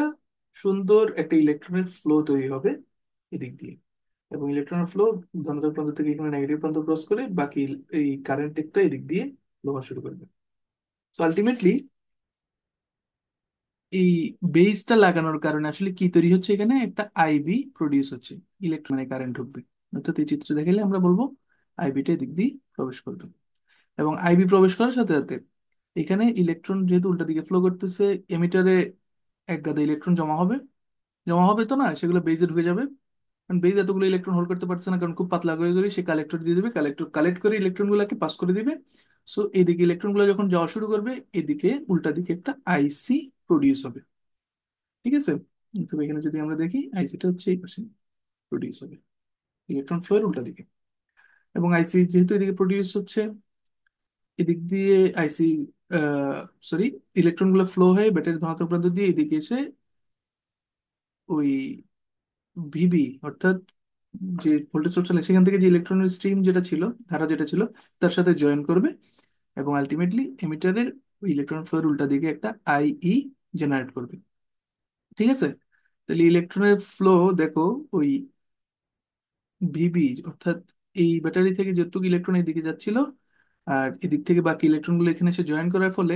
Speaker 1: সুন্দর একটা ইলেকট্রনের ফ্লো তৈরি হবে এদিক দিয়ে, এবং ইলেকট্রনের ফ্লো ধনাত্মক প্রান্ত থেকে এখানে নেগেটিভ প্রান্ত ক্রস করে বাকি এই কারেন্ট একটা এদিক দিয়ে ফ্লো হওয়া শুরু করবে। তো আলটিমেটলি এই বেসটা লাগানোর কারণে আসলে কি তৈরি হচ্ছে, এখানে একটা আইবি প্রডিউস হচ্ছে, ইলেকট্রন মানে কারেন্ট ঢুকবে। অর্থাৎ এই চিত্রে দেখালে আমরা বলবো আইবিটা এদিক দিয়ে প্রবেশ করবে, এবং আইবি প্রবেশ করার সাথে সাথে এখানে ইলেকট্রন যেহেতু উল্টা দিকে ফ্লো করতেছে, এমিটারে এক গাদা ইলেকট্রন জমা হবে, জমা হবে তো না, সেগুলো বেজে ঢুকে যাবে। কারণ বেজ এতগুলো ইলেকট্রন হোল্ড করতে পারছে না, কারণ খুব পাতলা করে ধরে সে কালেক্টর দিয়ে দিবে, কালেক্টর কালেক্ট করে ইলেকট্রন গুলাকে পাস করে দিবে। সো এইদিকে ইলেকট্রন গুলো যখন যাওয়া শুরু করবে, এদিকে উল্টা দিকে একটা আইসি প্রডিউস হবে। ঠিক আছে, তবে এখানে যদি আমরা দেখি আইসিটা হচ্ছে এই পাশে প্রডিউস হবে, ইলেকট্রন ফ্লো এর উল্টা দিকে। এবং আইসি যেহেতু এদিকে প্রডিউস হচ্ছে, এদিক দিয়ে আইসি সরি ইলেকট্রন গুলো ফ্লো হয়ে ব্যাটারি ধনাত্মক প্রান্ত দিয়ে এদিকে এসে ওই ভিবি অর্থাৎ যে ভোল্টেজ সোর্স চলে সেখান থেকে যে ইলেকট্রনের স্ট্রিম যেটা ছিল, ধারা যেটা ছিল, তার সাথে জয়েন করবে, এবং আলটিমেটলি এমিটারের ওই ইলেকট্রন ফ্লোর উল্টা দিকে একটা আইই জেনারেট করবে। ঠিক আছে, তাহলে ইলেকট্রনের ফ্লো দেখো ওই ভিবি অর্থাৎ এই ব্যাটারি থেকে যতটুকু ইলেকট্রন এদিকে যাচ্ছিল, আর এদিক থেকে বাকি ইলেকট্রন গুলো এখানে এসে জয়েন করার ফলে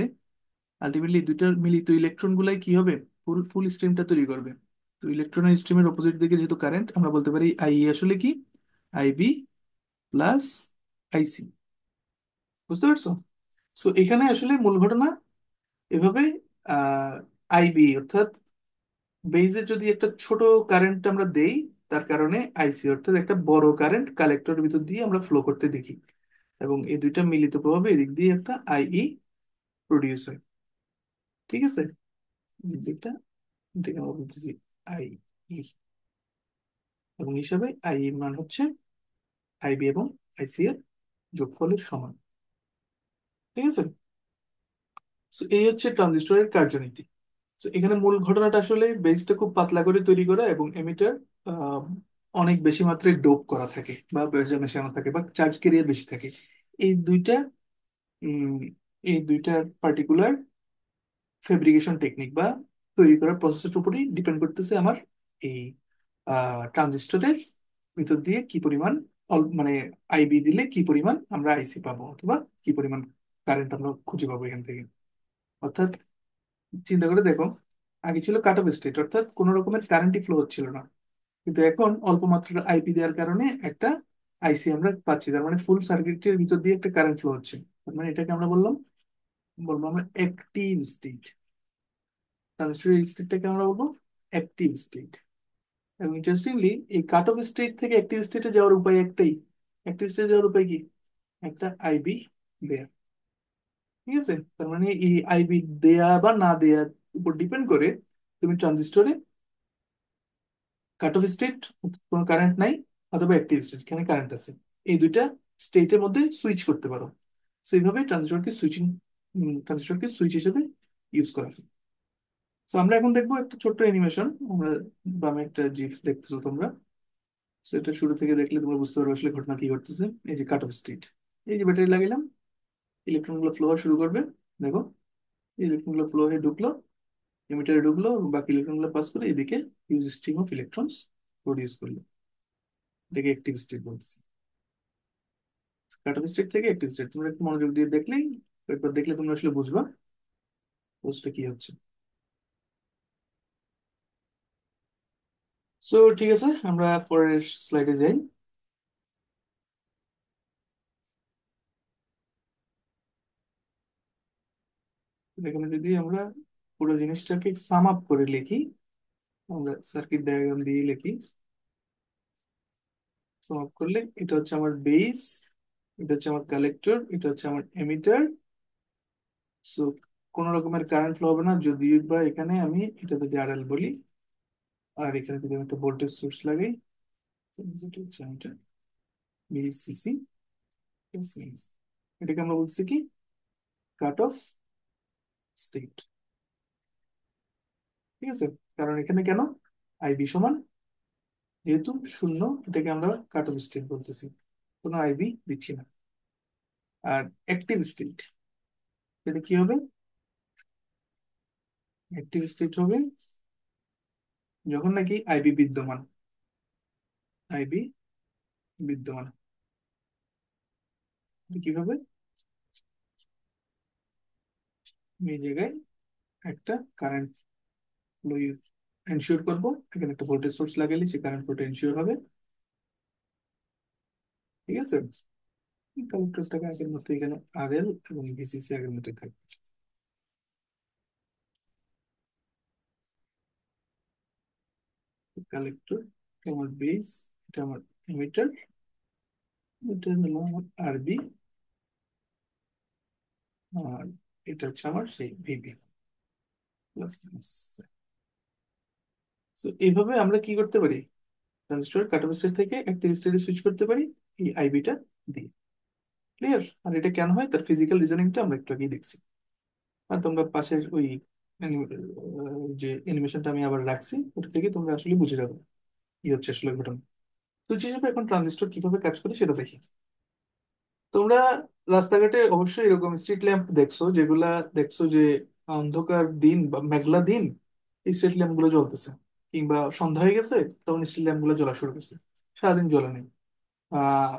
Speaker 1: আলটিমেটলি দুইটার মিলিত ইলেকট্রন গুলাই কি হবে, ফুল ফুল স্ট্রিমটা তৈরি করবে। তো ইলেকট্রনের স্ট্রিমের অপোজিট দিকে যেহেতু কারেন্ট, আমরা বলতে পারি আই আসলে কি, আইবি প্লাস আইসি। বুঝতে পারছো? সো এখানে আসলে মূল ঘটনা এভাবে, আইবি অর্থাৎ বেইজে যদি একটা ছোট কারেন্ট আমরা দেই, তার কারণে আইসি অর্থাৎ একটা বড় কারেন্ট কালেক্টরের ভিতর দিয়ে আমরা ফ্লো করতে দেখি, এবং এই দুইটা মিলিত প্রভাবে এদিক দিয়ে একটা আইই প্রডিউস হয়। ঠিক আছে, এই দুইটা, এটাকে আমরা বলতেছি আইই, এবং হিসাবে আই এর মান হচ্ছে আইবি এবং আইসি এর যোগফলের সমান। ঠিক আছে, তো এই হচ্ছে ট্রানজিস্টরের কার্যনীতি। তো এখানে মূল ঘটনাটা আসলে বেসটা খুব পাতলা করে তৈরি করা, এবং এমিটার অনেক বেশি মাত্রায় ডোপ করা থাকে বা মেশানো থাকে বা চার্জ ক্যারিয়ার বেশি থাকে। এই দুইটা উম, এই দুইটার পার্টিকুলার ফেব্রিকেশন টেকনিক বা তৈরি করার প্রসেসের উপরই ডিপেন্ড করতেছে আমার এই ট্রানজিস্টরের ভিতর দিয়ে কি পরিমাণ মানে আইবি দিলে কি পরিমাণ আমরা আইসি পাবো, অথবা কি পরিমাণ কারেন্ট আমরা খুঁজে পাবো এখান থেকে। অর্থাৎ চিন্তা করে দেখো, আগে ছিল কাট অফ স্টেট, অর্থাৎ কোনো রকমের কারেন্টই ফ্লো হচ্ছিল না, কিন্তু এখন অল্প মাত্রার আইপি দেওয়ার কারণে একটা আইসি আমরা পাচ্ছি, তার মানে ফুল সার্কিটের ভিতর দিয়ে একটা কারেন্ট ফ্লো হচ্ছে। তার মানে এটাকে আমরা বলবো আমরা অ্যাক্টিভ স্টেট। ট্রানজিস্টরের স্টেটটাকে আমরা বলবো অ্যাক্টিভ স্টেট। এবং ইন্টারেস্টিংলি এই কাট অফ স্টেট থেকে অ্যাক্টিভ স্টেটে যাওয়ার উপায় একটাই। অ্যাক্টিভ স্টেটে যাওয়ার উপায় কি? একটা আইবি দেয়া। ঠিক আছে, তার মানে এই আইবি দেয়া বা না দেয়ার উপর ডিপেন্ড করে তুমি ট্রানজিস্টরে কাট অফ স্টেট, কোনো কারেন্ট নাই, অথবা অ্যাক্টিভ স্টেট, এখানে কারেন্ট আছে, এই দুইটা স্টেটের মধ্যে সুইচ করতে পারো। সো এইভাবে ট্রানজিস্টরকে সুইচ হিসেবে ইউজ করা হয়। তো আমরা এখন দেখবো একটা ছোট্ট অ্যানিমেশন। আমরা বামে একটা জিফ দেখতেছো তোমরা, সো এটা শুরু থেকে দেখলে তোমরা বুঝতে পারবে আসলে ঘটনা কি ঘটতেছে। এই যে কাট অফ স্টেট, এই যে ব্যাটারি লাগাইলাম, ইলেকট্রন গুলো ফ্লো হওয়া শুরু করবে। দেখো, ইলেকট্রন গুলো ফ্লো হয়ে ঢুকলো, এমিটারে ঢুকলো, এবং বাকি ইলেকট্রন গুলো পাস করে এদিকে huge stream of electrons produce করলো। এটাকে অ্যাক্টিভ স্টেট বলতেছে। কাট অফ স্টেট থেকে অ্যাক্টিভ স্টেট তোমরা একটু মনোযোগ দিয়ে দেখলেই, একবার দেখলে তোমরা আসলে বুঝবা পোস্টটা কি হচ্ছে। সো ঠিক আছে, আমরা পরের স্লাইডে যাই। এখানে যদি আমরা পুরো জিনিসটাকে সাম আপ করে লিখি, আমরা সার্কিট ডায়াগ্রাম দিয়ে লিখি। সাম আপ করলে এটা হচ্ছে আমার বেস, এটা হচ্ছে আমার কালেক্টর, এটা হচ্ছে আমার এমিটার। সো কোনো রকমের কারেন্ট ফ্লো হবে না যদি বা এখানে আমি এটা যদি আরএল বলি, আর এখানে যদি আমি একটা ভোল্টেজ সোর্স লাগাই, যেটা হচ্ছে এটা ভিসিসি, এটাকে আমরা বলছি কি কাট অফ স্টেট। ঠিক আছে, কারণ এখানে কেন আইবি সমান, যেহেতু শূন্য, এটাকে আমরা কাট অফ স্টেট বলতেছি, কোনো আইবি দিচ্ছি না। আর অ্যাক্টিভ স্টেট, এটা কি হবে? অ্যাক্টিভ স্টেট হবে যখন নাকি আইবি বিদ্যমান, আইবি বিদ্যমান। এটা কিভাবে? আমি এই জায়গায় একটা কারেন্ট ফ্লো এনশিওর করবো, এখানে একটা ভোল্টেজ সোর্স লাগালে সে কারেন্ট ফ্লোটা এনশিওর হবে। ঠিক আছে, কালেক্টরটাকে আগের মতো এখানে আরএল এবং ভিসিসি আগের মতো থাকবে। কালেক্টর, এটা আমার বেস, এটা আমার এমিটার, এটা হলো আমার আরবি, আর এটা হচ্ছে আমার সেই ভিবি প্লাস মাইনাস। তো এইভাবে আমরা কি করতে পারি, ট্রানজিস্টর কাট অফ স্টেট থেকে অ্যাক্টিভ স্টেটে সুইচ করতে পারি এই আইবিটা দিয়ে। ক্লিয়ার? আর এটা কেন হয় তার ফিজিক্যাল রিজনিংটা আমরা একটু আগেই দেখছি। আর তোমরা পাশের ওই যে অ্যানিমেশনটা আমি আবার রাখছি, ওটা থেকে তোমরা আসলে বুঝে যাবে কি হচ্ছে আসলে ঘটনা। তো যে হিসেবে এখন ট্রানজিস্টর কিভাবে কাজ করে সেটা দেখি। তোমরা রাস্তাঘাটে অবশ্যই এরকম স্ট্রিট ল্যাম্প দেখছো, যেগুলা দেখছো যে অন্ধকার দিন বা মেঘলা দিন এই স্ট্রিট ল্যাম্প গুলো জ্বলতেছে, কিংবা সন্ধ্যা হয়ে গেছে তখন স্ট্রিট ল্যাম্প গুলো জ্বলা শুরু করছে, সারাদিন জ্বলে নেই।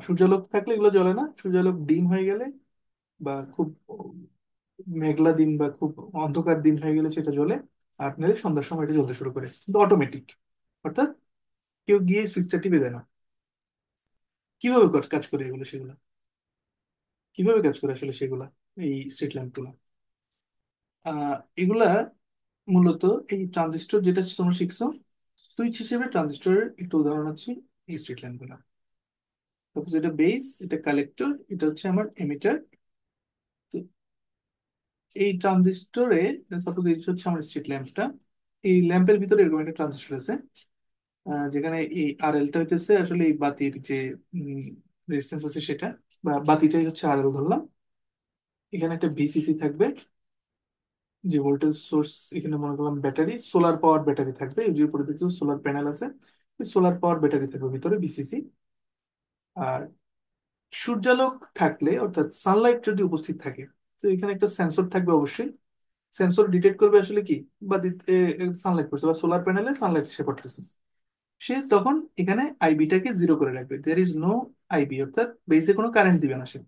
Speaker 1: সূর্যালোক থাকলে এগুলো জ্বলে না, সূর্যালোক ডিম হয়ে গেলে বা খুব মেঘলা দিন বা খুব অন্ধকার দিন হয়ে গেলে সেটা জ্বলে। আর নাহলে সন্ধ্যার সময় এটা জ্বলতে শুরু করে, কিন্তু অটোমেটিক, অর্থাৎ কেউ গিয়ে সুইচটা টিপে দেয় না। কিভাবে কাজ করে এগুলো, সেগুলো কিভাবে কাজ করে আসলে সেগুলা? এই স্ট্রিট ল্যাম্প গুলো। এগুলা মূলত এই ট্রানজিস্টর যেটা তোমরা শিখছো, সুইচ হিসেবে ট্রানজিস্টরের একটা উদাহরণ হচ্ছে এই স্ট্রিট ল্যাম্প গুলা। সাপোজ এটা বেস, এটা কালেক্টর, এটা হচ্ছে আমার এমিটার। তো এই ট্রানজিস্টরে, সাপোজ এই হচ্ছে আমার স্ট্রিট ল্যাম্পটা, এই ল্যাম্পের ভিতরে এরকম একটা ট্রানজিস্টর আছে, যেখানে এই আর এলটা হইতেছে আসলে এই বাতির যে রেজিস্ট্যান্স আছে সেটা, বা বাতিটাই হচ্ছে আর এল ধরলাম। এখানে একটা ভিসিসি থাকবে, যে ভোল্টেজ সোর্স, এখানে মনে করলাম ব্যাটারি, সোলার পাওয়ার ব্যাটারি থাকবে, এই যে উপরে দেখছো সোলার প্যানেল আছে, সোলার পাওয়ার ব্যাটারি থাকবে ভিতরে বিসিসি। আর সূর্যালোক থাকলে, অর্থাৎ সানলাইট যদি উপস্থিত থাকে, তো এখানে একটা সেন্সর থাকবে অবশ্যই। সেন্সর ডিটেক্ট করবে আসলে কি বাতিতে সানলাইট পড়ছে, বা সোলার প্যানেলে সানলাইট এসে পড়তেছে। সে তখন এখানে আইবিটাকে জিরো করে রাখবে, দেয়ার ইজ নো আইবি, অর্থাৎ বেসে কোনো কারেন্ট দিবে না সে।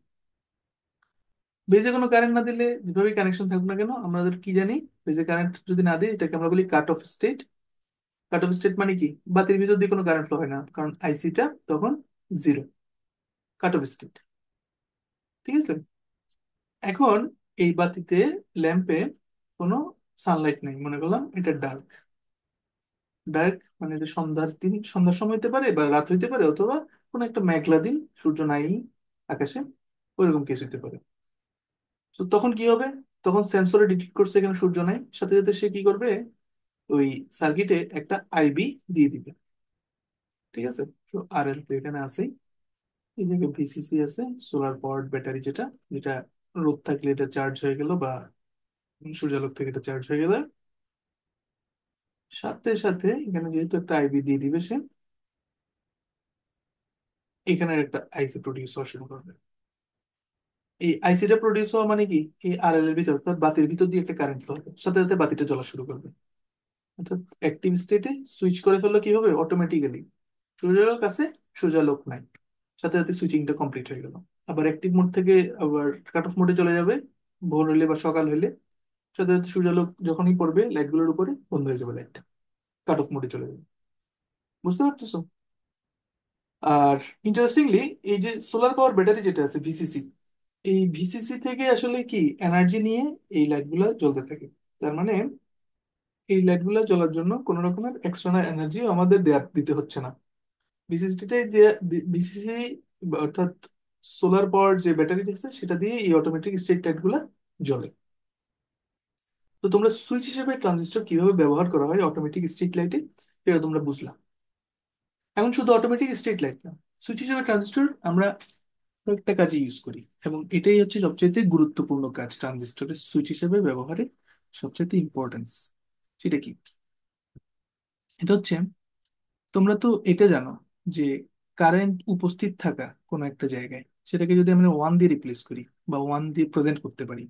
Speaker 1: বেজে কোনো কারেন্ট না দিলে যেভাবে কানেকশন থাকুক না কেন, আমাদের কি জানি, বেজে কারেন্ট যদি না দিই এটাকে আমরা বলি কাট অফ স্টেট। কাট অফ স্টেট মানে কি, বাতির ভিতর দিয়ে কোনো কারেন্ট ফ্লো হয় না, কারণ আইসিটা তখন জিরো, কাট অফ স্টেট। ঠিক আছে। এখন এই বাতিতে, ল্যাম্পে কোনো সানলাইট নেই, মনে করলাম এটা ডার্ক। ডার্ক মানে যে সন্ধ্যার দিন, সন্ধ্যার সময় হতে পারে বা রাত হইতে পারে, অথবা কোনো একটা মেঘলা দিন, সূর্য নাই আকাশে, ওইরকম কেস হইতে পারে। তো তখন কি হবে, তখন সেন্সরে ডিটেক্ট করছে এখানে সূর্য নাই, সাথে সাথে সে কি করবে, ওই সার্কিটে একটা আইবি দিয়ে দিবে। ঠিক আছে। তো আর এল তো এখানে আছে, এই জায়গায় ভিসিসি আছে, সোলার পাওয়ার ব্যাটারি, যেটা যেটা রোদ থাকলে এটা চার্জ হয়ে গেল, বা সূর্যালোক থেকে এটা চার্জ হয়ে গেল। সাথে সাথে এখানে যেহেতু একটা আইবি দিয়ে দিবে সে, এখানে একটা আইসি প্রডিউস হওয়া শুরু করবে। এই আইসিটা প্রডিউস হওয়া মানে কি, এই আর এল এর ভিতর, অর্থাৎ বাতির ভিতর দিয়ে একটা কারেন্ট ফ্লো হবে, সাথে সাথে বাতিটা জ্বলা শুরু করবে। অর্থাৎ অ্যাক্টিভ স্টেটে সুইচ করে ফেললে কি হবে, অটোমেটিক্যালি সূর্যালোক আছে, সূর্যালোক নাই, সাথে সাথে সুইচিংটা কমপ্লিট হয়ে গেল। আবার অ্যাক্টিভ মোড থেকে আবার কাট অফ মোডে চলে যাবে, ভোর হইলে বা সকাল হইলে, সাথে সাথে সূর্যালোক যখনই পড়বে লাইটগুলোর উপরে বন্ধ হয়ে যাবে, লাইটটা কাট অফ মোডে চলে যাবে। বুঝতে পারতেছো? আর ইন্টারেস্টিংলি, এই যে সোলার পাওয়ার ব্যাটারি যেটা আছে ভিসিসি, এই ভিসিসি থেকে আসলে কি এনার্জি নিয়ে এই লাইটগুলো জ্বলতে থাকে। তার মানে এই লাইটগুলো জ্বলার জন্য কোনো রকমের এক্সটার্নাল এনার্জি আমাদের দেয়া দিতে হচ্ছে না। বিসিসিটাই দিয়ে, বিসিসি অর্থাৎ সোলার পাওয়ার যে ব্যাটারি আছে সেটা দিয়ে এই অটোমেটিক স্ট্রিট লাইট গুলা জ্বলে। তো তোমরা সুইচ হিসেবে ট্রানজিস্টর কিভাবে ব্যবহার করা হয় অটোমেটিক স্ট্রিট লাইটে, এটা তোমরা বুঝলা। এখন শুধু অটোমেটিক স্ট্রিট লাইট না, সুইচ হিসেবে ট্রানজিস্টর আমরা একটা কাজে ইউজ করি, এবং এটাই হচ্ছে সবচেয়ে গুরুত্বপূর্ণ কাজ ট্রানজিস্টরের সুইচ হিসেবে ব্যবহারের সবচেয়ে ইম্পর্টেন্স। সেটা কি? এটা হচ্ছে, তোমরা তো এটা জানো যে কারেন্ট উপস্থিত থাকা কোনো একটা জায়গায়, সেটাকে যদি আমরা ওয়ান দিয়ে রিপ্লেস করি বা ওয়ান দিয়ে প্রেজেন্ট করতে পারি,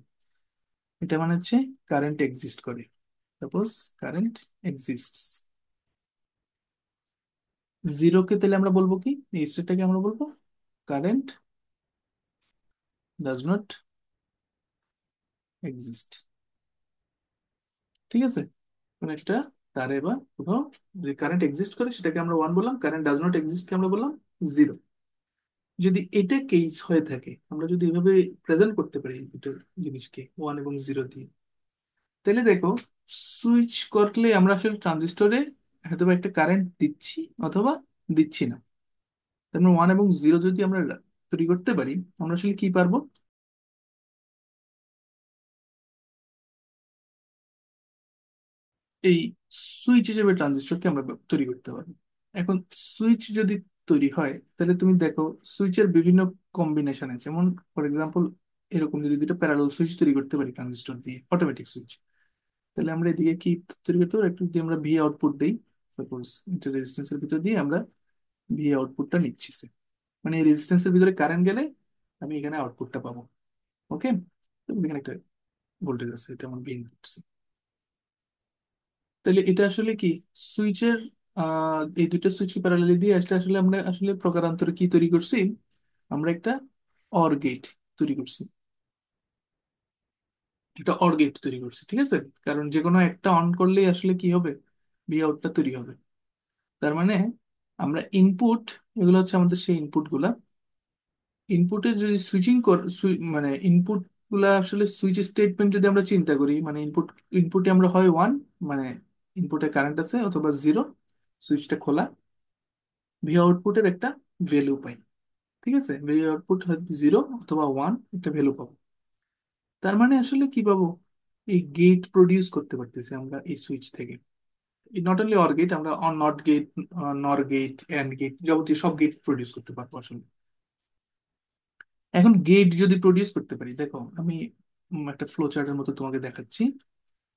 Speaker 1: এটা মানে হচ্ছে কারেন্ট এক্সিস্ট করে। Suppose current exists. জিরোকে তাহলে আমরা বলবো কি, এই স্টেটটাকে আমরা বলবো কারেন্ট ডাজ নট এক্সিস্ট। ঠিক আছে। মানে একটা তারে বা কোথাও যদি কারেন্ট এক্সিস্ট করে সেটাকে আমরা ওয়ান বললাম, কারেন্ট ডাজ নট এক্সিস্ট কে আমরা বললাম জিরো। যদি এটা কেস হয়ে থাকে, আমরা যদি এভাবে প্রেজেন্ট করতে পারি এই দুটো জিনিসকে ওয়ান এবং জিরো দিয়ে, তাহলে দেখো, সুইচ করলে আমরা আসলে ট্রানজিস্টরে হয়তো বা একটা কারেন্ট দিচ্ছি অথবা দিচ্ছি না। তার মানে ওয়ান এবং জিরো যদি আমরা তৈরি করতে পারি, আমরা আসলে কি পারবো, এই সুইচ হিসেবে ট্রানজিস্টরকে আমরা তৈরি করতে পারবো। এখন সুইচ যদি তৈরি হয়, তাহলে তুমি দেখো সুইচের বিভিন্ন কম্বিনেশন আছে, যেমন ফর এক্সাম্পল এরকম যদি দুটো প্যারালাল সুইচ তৈরি করতে পারি ট্রানজিস্টর দিয়ে, অটোমেটিক সুইচ, তাহলে আমরা এদিকে কি তৈরি করতে পারি, একটু যদি আমরা ভি আউটপুট দিই, সাপোজ এটা রেজিস্ট্যান্সের ভিতর দিয়ে আমরা ভি আউটপুটটা নিচ্ছি সে, মানে এই রেজিস্ট্যান্সের ভিতরে কারেন্ট গেলে আমি এখানে আউটপুটটা পাবো। ওকে। এখানে একটা ভোল্টেজ আছে, এটা আমার ভি ইনপুট। তাহলে এটা আসলে কি, সুইচের এই দুটো সুইচ প্যারালালি দিয়ে আসলে আসলে আমরা আসলে প্রকারান্তরে কি তৈরি করছি, আমরা একটা অর গেট তৈরি করছি, একটা অর গেট তৈরি করছি। ঠিক আছে। কারণ যে কোনো একটা অন করলেই আসলে কি হবে, ভি আউটটা তৈরি হবে। তার মানে আমরা ইনপুট, এগুলো হচ্ছে আমাদের সেই ইনপুট গুলা, ইনপুটের যদি সুইচিং কর মানে ইনপুট গুলা আসলে সুইচ স্টেটমেন্ট যদি আমরা চিন্তা করি, মানে ইনপুটে আমরা হয় ওয়ান, মানে ইনপুটে কারেন্ট আছে, অথবা জিরো, সুইচটা খোলা, ভি আউটপুটের একটা ভ্যালু পাই। ঠিক আছে, ভি আউটপুট হয় জিরো অথবা ওয়ান, একটা ভ্যালু পাবো। তার মানে আসলে কি পাবো, এই গেট প্রডিউস করতে পারতেছি আমরা এই সুইচ থেকে। নট অনলি অর গেট, আমরা অন নট গেট, নর গেট, এন্ড গেট, যাবতীয় সব গেট প্রডিউস করতে পারবো আসলে। এখন গেট যদি প্রডিউস করতে পারি, দেখো আমি একটা ফ্লো চার্টের মতো তোমাকে দেখাচ্ছি।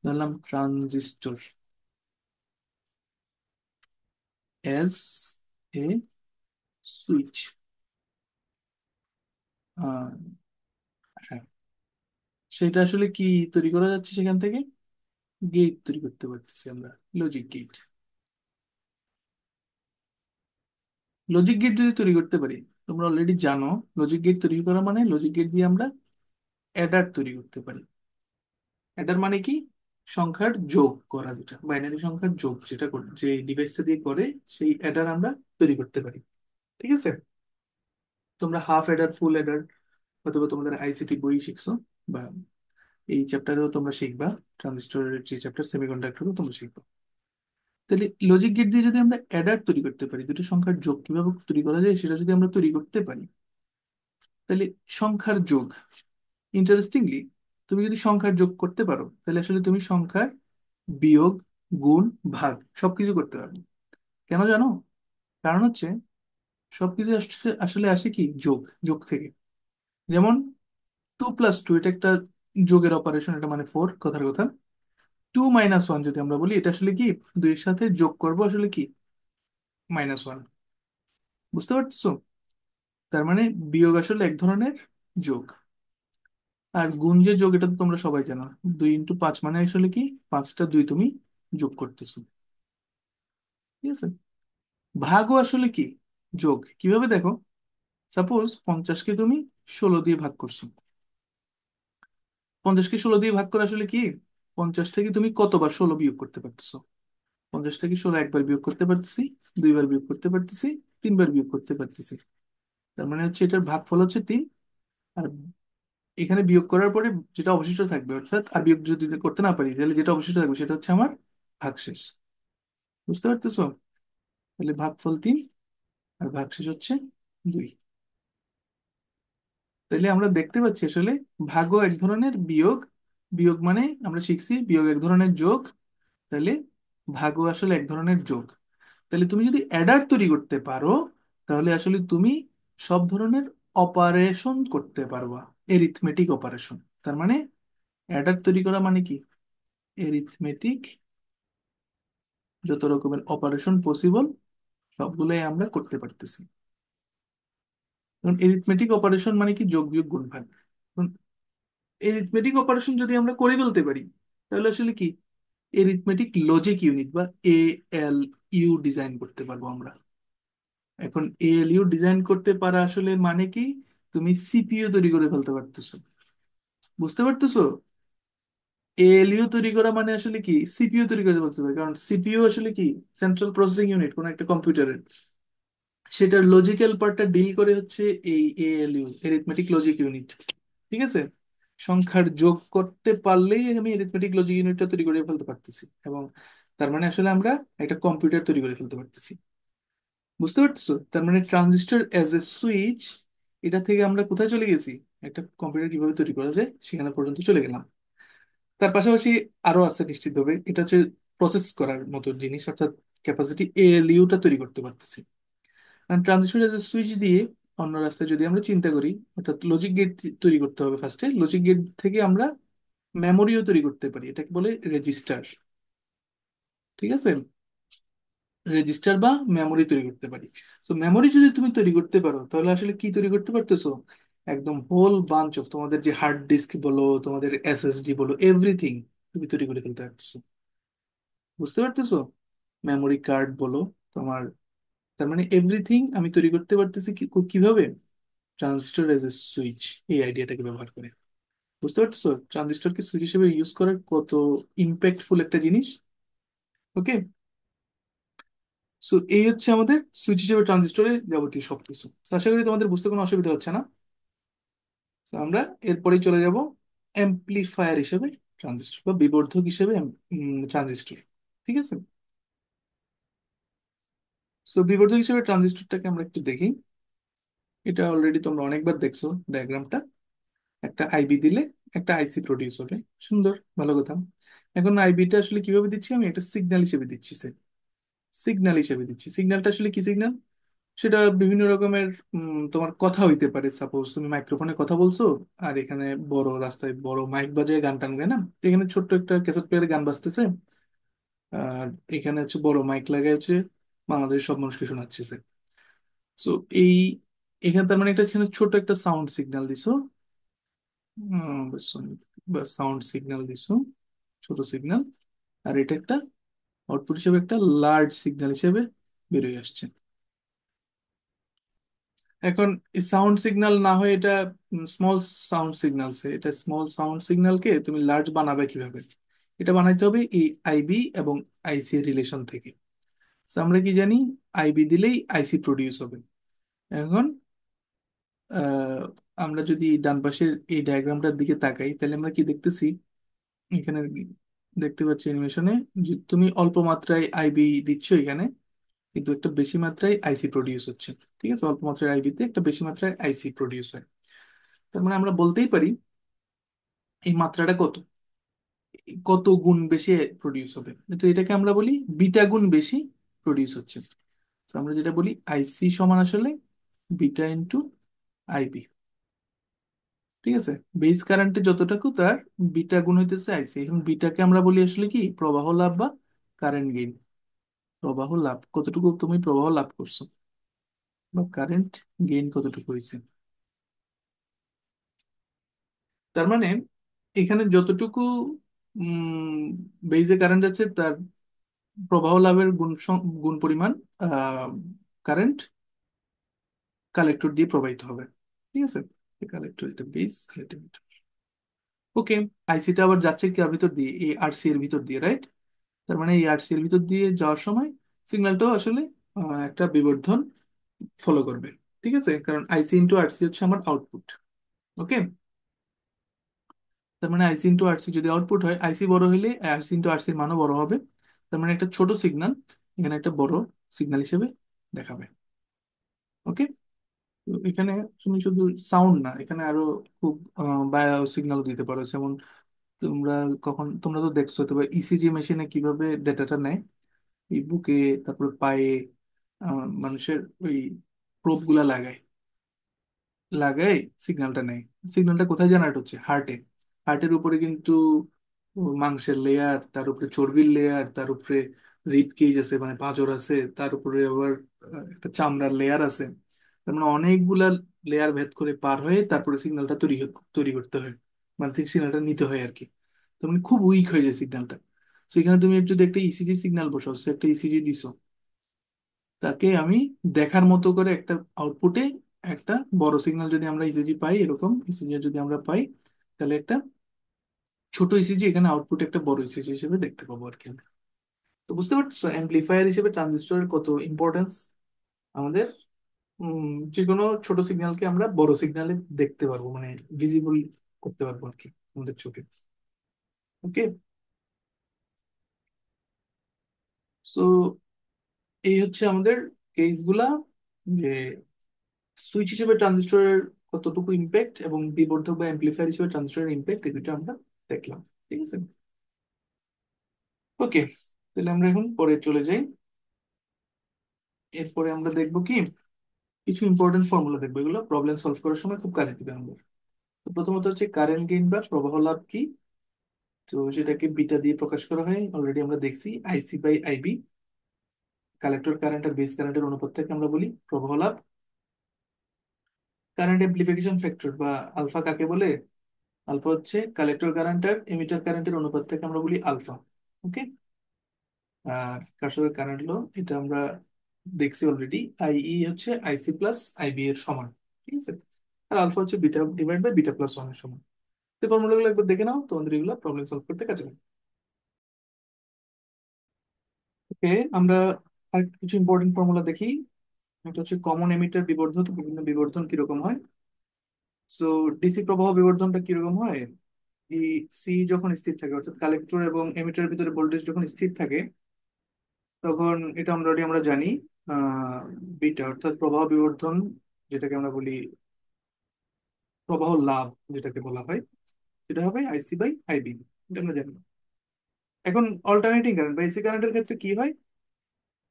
Speaker 1: ধরলাম ট্রানজিস্টর এস এ সুইচ। হ্যাঁ, সেটা আসলে কি তৈরি করা যাচ্ছে সেখান থেকে? গেট তৈরি করতে পারতেছি আমরা, লজিক গেট। লজিক গেট যদি তৈরি করতে পারি, তোমরা অলরেডি জানো, লজিক গেট তৈরি করা মানে লজিক গেট দিয়ে আমরা অ্যাডার তৈরি করতে পারি। অ্যাডার মানে কি? সংখ্যার যোগ করা, যেটা বাইনারি সংখ্যার যোগ, যেটা যে ডিভাইসটা দিয়ে করে, সেই অ্যাডার আমরা তৈরি করতে পারি। ঠিক আছে, তোমরা হাফ অ্যাডার, ফুল অ্যাডার অথবা তোমাদের আইসিটি বই শিখছো, বা এই চ্যাপ্টারেও তোমরা শিখবা, ট্রানজিস্টরের যে চ্যাপ্টার সেমিকন্ডাক্টরও তোমরা শিখবা। তাহলে লজিক গেট দিয়ে যদি আমরা অ্যাডার তৈরি করতে পারি, দুটো সংখ্যার যোগ কিভাবে তৈরি করা যায় সেটা যদি আমরা তৈরি করতে পারি, তাহলে সংখ্যার যোগ, ইন্টারেস্টিংলি, তুমি যদি সংখ্যার যোগ করতে পারো, তাহলে আসলে তুমি সংখ্যার বিয়োগ, গুণ, ভাগ সবকিছু করতে পারবে। কেন জানো? কারণ হচ্ছে সবকিছু আসলে আসে কি, যোগ, যোগ থেকে। যেমন 2+2, এটা একটা যোগের অপারেশন, এটা মানে ফোর, কথার কথা। 2 - 1 যদি আমরা বলি, এটা আসলে কি, দুইয়ের সাথে যোগ করবো আসলে কি, -1। বুঝতে পারছো? তার মানে বিয়োগ আসলে এক ধরনের যোগ। আর গুণ যে যোগ, এটা তো তোমরা সবাই জানো, 2 × 5 মানে আসলে কি, পাঁচটা দুই তুমি যোগ করতেছো। ঠিক আছে, ভাগও আসলে কি, যোগ। কিভাবে দেখো, সাপোজ 50-কে তুমি 16 দিয়ে ভাগ করছো। 50-কে 16 দিয়ে ভাগ করে আসলে কি, 50 থেকে তুমি কতবার 16 বিয়োগ করতে পারতেছো? 50 থেকে 16 একবার বিয়োগ করতে পারতেছি, দুইবার বিয়োগ করতে পারতেছি, তিনবার বিয়োগ করতে পারতেছি। তার মানে হচ্ছে এটার ভাগফল হচ্ছে 3। আর এখানে বিয়োগ করার পরে যেটা অবশিষ্ট থাকবে, অর্থাৎ আর বিয়োগ যদি করতে না পারি, তাহলে যেটা অবশিষ্ট থাকবে সেটা হচ্ছে আমার ভাগশেষ। বুঝতে পারতেছো? তাহলে ভাগফল 3 আর ভাগশেষ হচ্ছে 2। তাহলে আমরা দেখতে পাচ্ছি আসলে ভাগও এক ধরনের বিয়োগ, বিয়োগ মানে আমরা শিখছি বিয়োগ এক ধরনের যোগ, তাহলে ভাগও আসলে এক ধরনের যোগ। তাহলে তুমি যদি অ্যাডার তৈরি করতে পারো, তাহলে আসলে তুমি সব ধরনের অপারেশন করতে পারবা, এরিথমেটিক অপারেশন। তার মানে অ্যাডার তৈরি করা মানে কি, এরিথমেটিক যত রকমের অপারেশন পসিবল সবগুলোই আমরা করতে পারতেছি। কারণ এরিথমেটিক অপারেশন মানে কি, যোগ বিয়োগ গুণ ভাগ। এরিথমেটিক অপারেশন যদি আমরা করে ফেলতে পারি, তাহলে আসলে কি, এরিথমেটিক লজিক ইউনিট বা এএলইউ ডিজাইন করতে পারবো আমরা। এখন এএলইউ ডিজাইন করতে পারা আসলে মানে কি, তুমি সিপিইউ তৈরি করে ফেলতে পারতেছো। বুঝতে পারতেছো? এএলইউ তৈরি করা মানে আসলে কি, সিপিইউ তৈরি করে ফেলতে পারে। কারণ সিপিইউ আসলে কি, সেন্ট্রাল প্রসেসিং ইউনিট কোন একটা কম্পিউটারের, সেটার লজিক্যাল পার্টটা ডিল করে হচ্ছে এই এএলইউ, এরিথমেটিক লজিক ইউনিট। ঠিক আছে, সংখ্যার যোগ করতে পারলেই আমি এরিথমেটিক লজিক ইউনিটটা তৈরি করে ফেলতে পারতেছি, এবং তার মানে আসলে আমরা একটা কম্পিউটার তৈরি করে ফেলতে পারতেছি। বুঝতে পারতেছো? তার মানে ট্রানজিস্টর অ্যাজ এ সুইচ, এটা থেকে আমরা কোথায় চলে গেছি, একটা কম্পিউটার কিভাবে তৈরি করা যায় সেখানে পর্যন্ত চলে গেলাম। তার পাশাপাশি আরো আছে নিশ্চিতভাবে, এটা হচ্ছে প্রসেস করার মতো জিনিস, অর্থাৎ ক্যাপাসিটি, এএলইউটা তৈরি করতে পারতেছি। কারণ ট্রানজিস্টর এজ এ সুইচ দিয়ে অন্য রাস্তায় যদি আমরা চিন্তা করি, অর্থাৎ লজিক গেট তৈরি করতে হবে ফার্স্টে, লজিক গেট থেকে আমরা মেমোরিও তৈরি করতে পারি, এটাকে বলে রেজিস্টার। ঠিক আছে, রেজিস্টার বা মেমোরি তৈরি করতে পারি। তো মেমোরি যদি তুমি তৈরি করতে পারো, তাহলে আসলে কি তৈরি করতে পারতেছো, একদম হোল বাঞ্চ অফ তোমাদের যে হার্ড ডিস্ক বলো, তোমাদের এসএসডি বলো, এভরিথিং তুমি তৈরি করে ফেলতে পারতেছো। বুঝতে পারতেছো? মেমোরি কার্ড বলো তোমার, তার মানে এভরিথিং আমি তৈরি করতে পারতেছি কিভাবে, ট্রানজিস্টর এজ এ সুইচ, এই আইডিয়াটাকে ব্যবহার করে। বুঝতে পারতেছো ট্রানজিস্টরকে সুইচ হিসেবে ইউজ করার কত ইম্প্যাক্টফুল একটা জিনিস? ওকে, সো এই হচ্ছে আমাদের সুইচ হিসেবে ট্রানজিস্টরের যাবতীয় সবকিছু। তো আশা করি তোমাদের বুঝতে কোনো অসুবিধা হচ্ছে না। তো আমরা এরপরেই চলে যাব অ্যাম্প্লিফায়ার হিসেবে ট্রানজিস্টর, বা বিবর্ধক হিসেবে ট্রানজিস্টর। ঠিক আছে। সো বিবর্ধক হিসেবে ট্রানজিস্টরটাকে আমরা একটু দেখি। এটা অলরেডি তোমরা অনেকবার দেখছো ডায়াগ্রামটা। একটা আইবি দিলে একটা আইসি প্রডিউস হবে। সুন্দর, ভালো কথা। এখন আইবিটা আসলে কিভাবে দিচ্ছি, আমি একটা সিগন্যাল হিসেবে দিচ্ছি। সিগন্যাল হিসেবে দিচ্ছি। সিগন্যালটা আসলে কি সিগন্যাল? সেটা বিভিন্ন রকমের, তোমার কথা হইতে পারে। সাপোজ তুমি মাইক্রোফোনে কথা বলছো, আর এখানে বড় রাস্তায় বড় মাইক বাজায় গান টান গায় না, তো এখানে ছোট্ট একটা ক্যাসেট প্লেয়ারে গান বাজতেছে, আর এখানে হচ্ছে বড় মাইক লাগায় হচ্ছে বাংলাদেশের সব মানুষকে শোনাচ্ছে। সো এই এখানে তার মানে একটা এখানে ছোট একটা সাউন্ড সিগন্যাল দিছো। বা সাউন্ড সিগন্যাল দিছো, ছোট সিগন্যাল। আর এটা একটা আউটপুট হিসেবে একটা লার্জ সিগন্যাল হিসেবে বেরোয় আসছে। এখন এই সাউন্ড সিগন্যাল না হয়ে এটা স্মল সাউন্ড সিগন্যালস, এটা স্মল সাউন্ড সিগন্যালকে তুমি লার্জ বানাবে কিভাবে? এটা বানাইতে হবে এই আইবি এবং আইসি এর রিলেশন থেকে। So আমরা কি জানি, আইবি দিলেই আইসি প্রডিউস হবে। এখন আহ, আমরা যদি ডান পাশের এই ডায়াগ্রামটার দিকে তাকাই, তাহলে আমরা কি দেখতেছি? এখানে দেখতে পাচ্ছি অ্যানিমেশনে, যে তুমি অল্প মাত্রায় আইবি দিচ্ছ এখানে, কিন্তু একটা বেশি মাত্রায় আইসি প্রডিউস হচ্ছে। ঠিক আছে, অল্প মাত্রায় আইবিতে একটা বেশি মাত্রায় আইসি প্রডিউস হয়। তার মানে আমরা বলতেই পারি এই মাত্রাটা কত, কত গুণ বেশি প্রডিউস হবে। তো এটাকে আমরা বলি বিটা গুণ বেশি প্রডিউস হচ্ছে। তো আমরা যেটা বলি আইসি সমান আসলে বিটা ইন্টু আইবি। ঠিক আছে, বেস কারেন্টে যতটুকু তার বিটা গুণ হইতেছে আইসি। এখন বিটাকে আমরা বলি আসলে কি প্রবাহ লাভ বা কারেন্ট গেইন। প্রবাহ লাভ কতটুকু তুমি প্রবাহ লাভ করছো, বা কারেন্ট গেইন কতটুকু হয়েছে। তার মানে এখানে যতটুকু বেইজে কারেন্ট যাচ্ছে, তার প্রবাহ লাভের গুণ পরিমাণ কারেন্ট কালেক্টর দিয়ে প্রবাহিত হবে। ঠিক আছে, কালেক্টর এটা বেস, ওকে। আইসিটা আবার যাচ্ছে কি ভিতর দিয়ে, এই আরসি এর ভিতর দিয়ে, রাইট? তার মানে এই আরসি এর ভিতর দিয়ে যাওয়ার সময় সিগন্যালটাও আসলে একটা বিবর্ধন ফলো করবে। ঠিক আছে, কারণ আইসি ইন্টু আরসি হচ্ছে আমার আউটপুট। ওকে। তার মানে আইসি ইন্টু আরসি যদি আউটপুট হয়, আইসি বড় হলে আরসি ইন্টু আরসি এর মানও বড় হবে। তার মানে একটা ছোট সিগন্যাল এখানে একটা বড় সিগন্যাল হিসেবে দেখাবে। ওকে। এখানে তুমি শুধু সাউন্ড না, এখানে আরো খুব বায়ো সিগন্যালও দিতে পারো। যেমন তোমরা তোমরা তো দেখছো, তবে ইসিজি মেশিনে কিভাবে ডেটাটা নেয়, এই বুকে, তারপরে পায়ে মানুষের ওই প্রোব গুলা লাগায়, লাগাই সিগন্যালটা নেই। সিগন্যালটা কোথায় জেনারেট হচ্ছে? হার্টে। হার্টের উপরে কিন্তু মাংসের লেয়ার, তার উপরে চর্বির লেয়ার, তার উপরে রিব কেজ আছে মানে পাঁজর আছে, তার উপরে আবার একটা চামড়ার লেয়ার আছে। তার মানে অনেকগুলা লেয়ার ভেদ করে পার হয়ে তারপরে সিগন্যালটা তৈরি করতে হয়, মানে সিগন্যালটা নিতে হয় আর কি। তার মানে খুব উইক হয়ে যায় সিগন্যালটা। সেখানে তুমি যদি একটা ইসিজি সিগন্যাল বসাও, সে একটা ইসিজি দিছো, তাকে আমি দেখার মতো করে একটা আউটপুটে একটা বড় সিগন্যাল যদি আমরা ইসিজি পাই, এরকম ইসিজি যদি আমরা পাই, তাহলে একটা ছোট ইসিজি এখানে আউটপুট একটা বড় ইসিজি হিসেবে দেখতে পাবো আর কি আমরা। তো বুঝতে পারছো অ্যাম্প্লিফায়ার হিসেবে ট্রানজিস্টরের কত ইম্পর্টেন্স আমাদের। যে কোনো ছোট সিগন্যালকে আমরা বড় সিগন্যালে দেখতে পারবো, মানে ভিজিবল করতে পারবো আর কি আমাদের চোখে। ওকে। সো এই হচ্ছে আমাদের কেসগুলা, যে সুইচ হিসেবে ট্রানজিস্টরের কতটুকু ইম্প্যাক্ট এবং বিবর্ধক বা অ্যাম্প্লিফায়ার হিসেবে ট্রানজিস্টরের ইম্প্যাক্ট, এই দুটো আমরা দেখলাম। ঠিক আছে। ওকে, তাহলে আমরা এখন পরে চলে যাই। এরপরে আমরা দেখবো কি কিছু ইম্পর্টেন্ট ফর্মুলা দেখবো, এগুলো প্রবলেম সলভ করার সময় খুব কাজে দিবে আমাদের। তো প্রথমত হচ্ছে কারেন্ট গেইন বা প্রবাহ লাভ কি। তো সেটাকে বিটা দিয়ে প্রকাশ করা হয়, অলরেডি আমরা দেখছি IC by IB. Collector current আর বেস কারেন্টের অনুপাত থেকে আমরা বলি প্রবাহ লাভ। কারেন্ট এমপ্লিফিকেশন ফ্যাক্টর বা আলফা কাকে বলে? আলফা হচ্ছে কালেক্টর কারেন্ট আর এমিটার কারেন্টের অনুপাত থেকে আমরা বলি আলফা। ওকে। আর কার্শফের কারেন্ট লো, এটা আমরা দেখছি অলরেডি, আইই হচ্ছে আইসি প্লাস আইবি এর সমান। ঠিক আছে। আর আলফা হচ্ছে beta divide by beta plus one এর সমান। তো ফর্মুলা গুলো একবার দেখে নাও, তোমাদের এগুলো প্রবলেম সলভ করতে কাজে লাগবে। ওকে, আমরা আর কিছু ইম্পর্টেন্ট ফর্মুলা দেখি। এটা হচ্ছে কমন এমিটার বিবর্ধক, বিভিন্ন বিবর্ধন কিরকম হয়। সো ডিসি প্রবাহ বিবর্ধনটা কিরকম হয়? এই সি যখন স্থির থাকে, অর্থাৎ কালেক্টর এবং এমিটারের ভিতরে ভোল্টেজ যখন স্থির থাকে, তখন এটা আমরা জানি আহ বিটা অর্থাৎ প্রবাহ বিবর্ধন, যেটাকে আমরা বলি প্রবাহ লাভ, যেটাকে বলা হয়, সেটা হবে আইসি বাই আইবি। এটা আমরা জানি। এখন অল্টারনেটিং কারেন্ট বা এসি কারেন্টের ক্ষেত্রে কি হয়?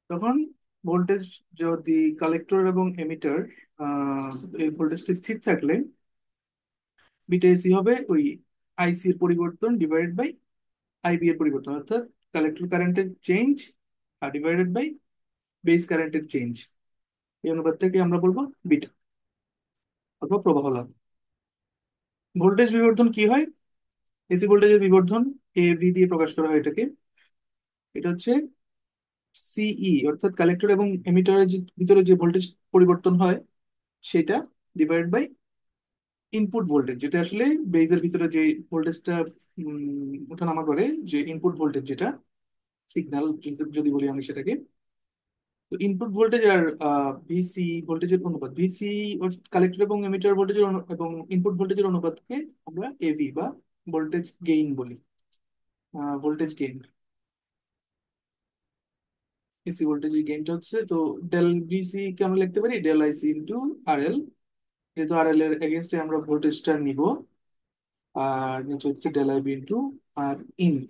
Speaker 1: তখন ভোল্টেজ, যদি কালেক্টর এবং এমিটার এই ভোল্টেজটি স্থির থাকলে বিটা এসি হবে ওই আইসি এর পরিবর্তন ডিভাইডেড বাই আইবি এর পরিবর্তন, অর্থাৎ কালেক্টর কারেন্টের চেঞ্জ আর ডিভাইডেড বাই বেস কারেন্টের চেঞ্জ। এই অনুপাতটাকে আমরা বলবো বিটা অথবা প্রবাহ লাভ। ভোল্টেজ বিবর্ধন কি হয়? এসি ভোল্টেজের বিবর্ধন এ ভি দিয়ে প্রকাশ করা হয় এটাকে। এটা হচ্ছে সিই, অর্থাৎ কালেক্টর এবং এমিটারের ভিতরে যে ভোল্টেজ পরিবর্তন হয় সেটা ডিভাইড বাই ইনপুট ভোল্টেজ, যেটা আসলে বেজের ভিতরে যে ভোল্টেজটা ওঠানামা করে, যে ইনপুট ভোল্টেজ যেটা সিগন্যাল ইনপুট যদি বলি আমি সেটাকে। তো ইনপুট ভোল্টেজ আর ভিসি ভোল্টেজের অনুপাত, ভিসি কালেক্টর এবং এমিটার ভোল্টেজের এবং ইনপুট ভোল্টেজের অনুপাতকে আমরা এভি বা ভোল্টেজ গেইন বলি। ভোল্টেজ গেইন, এসি ভোল্টেজের গেইনটা হচ্ছে, তো ডেল ভিসি কে আমরা লিখতে পারি ডেল আইসি ইন্টু আর এল। যেহেতু আর এল এর এগেনস্টে আমরা ভোল্টেজটা নিব, আর নিচে হচ্ছে del IB into R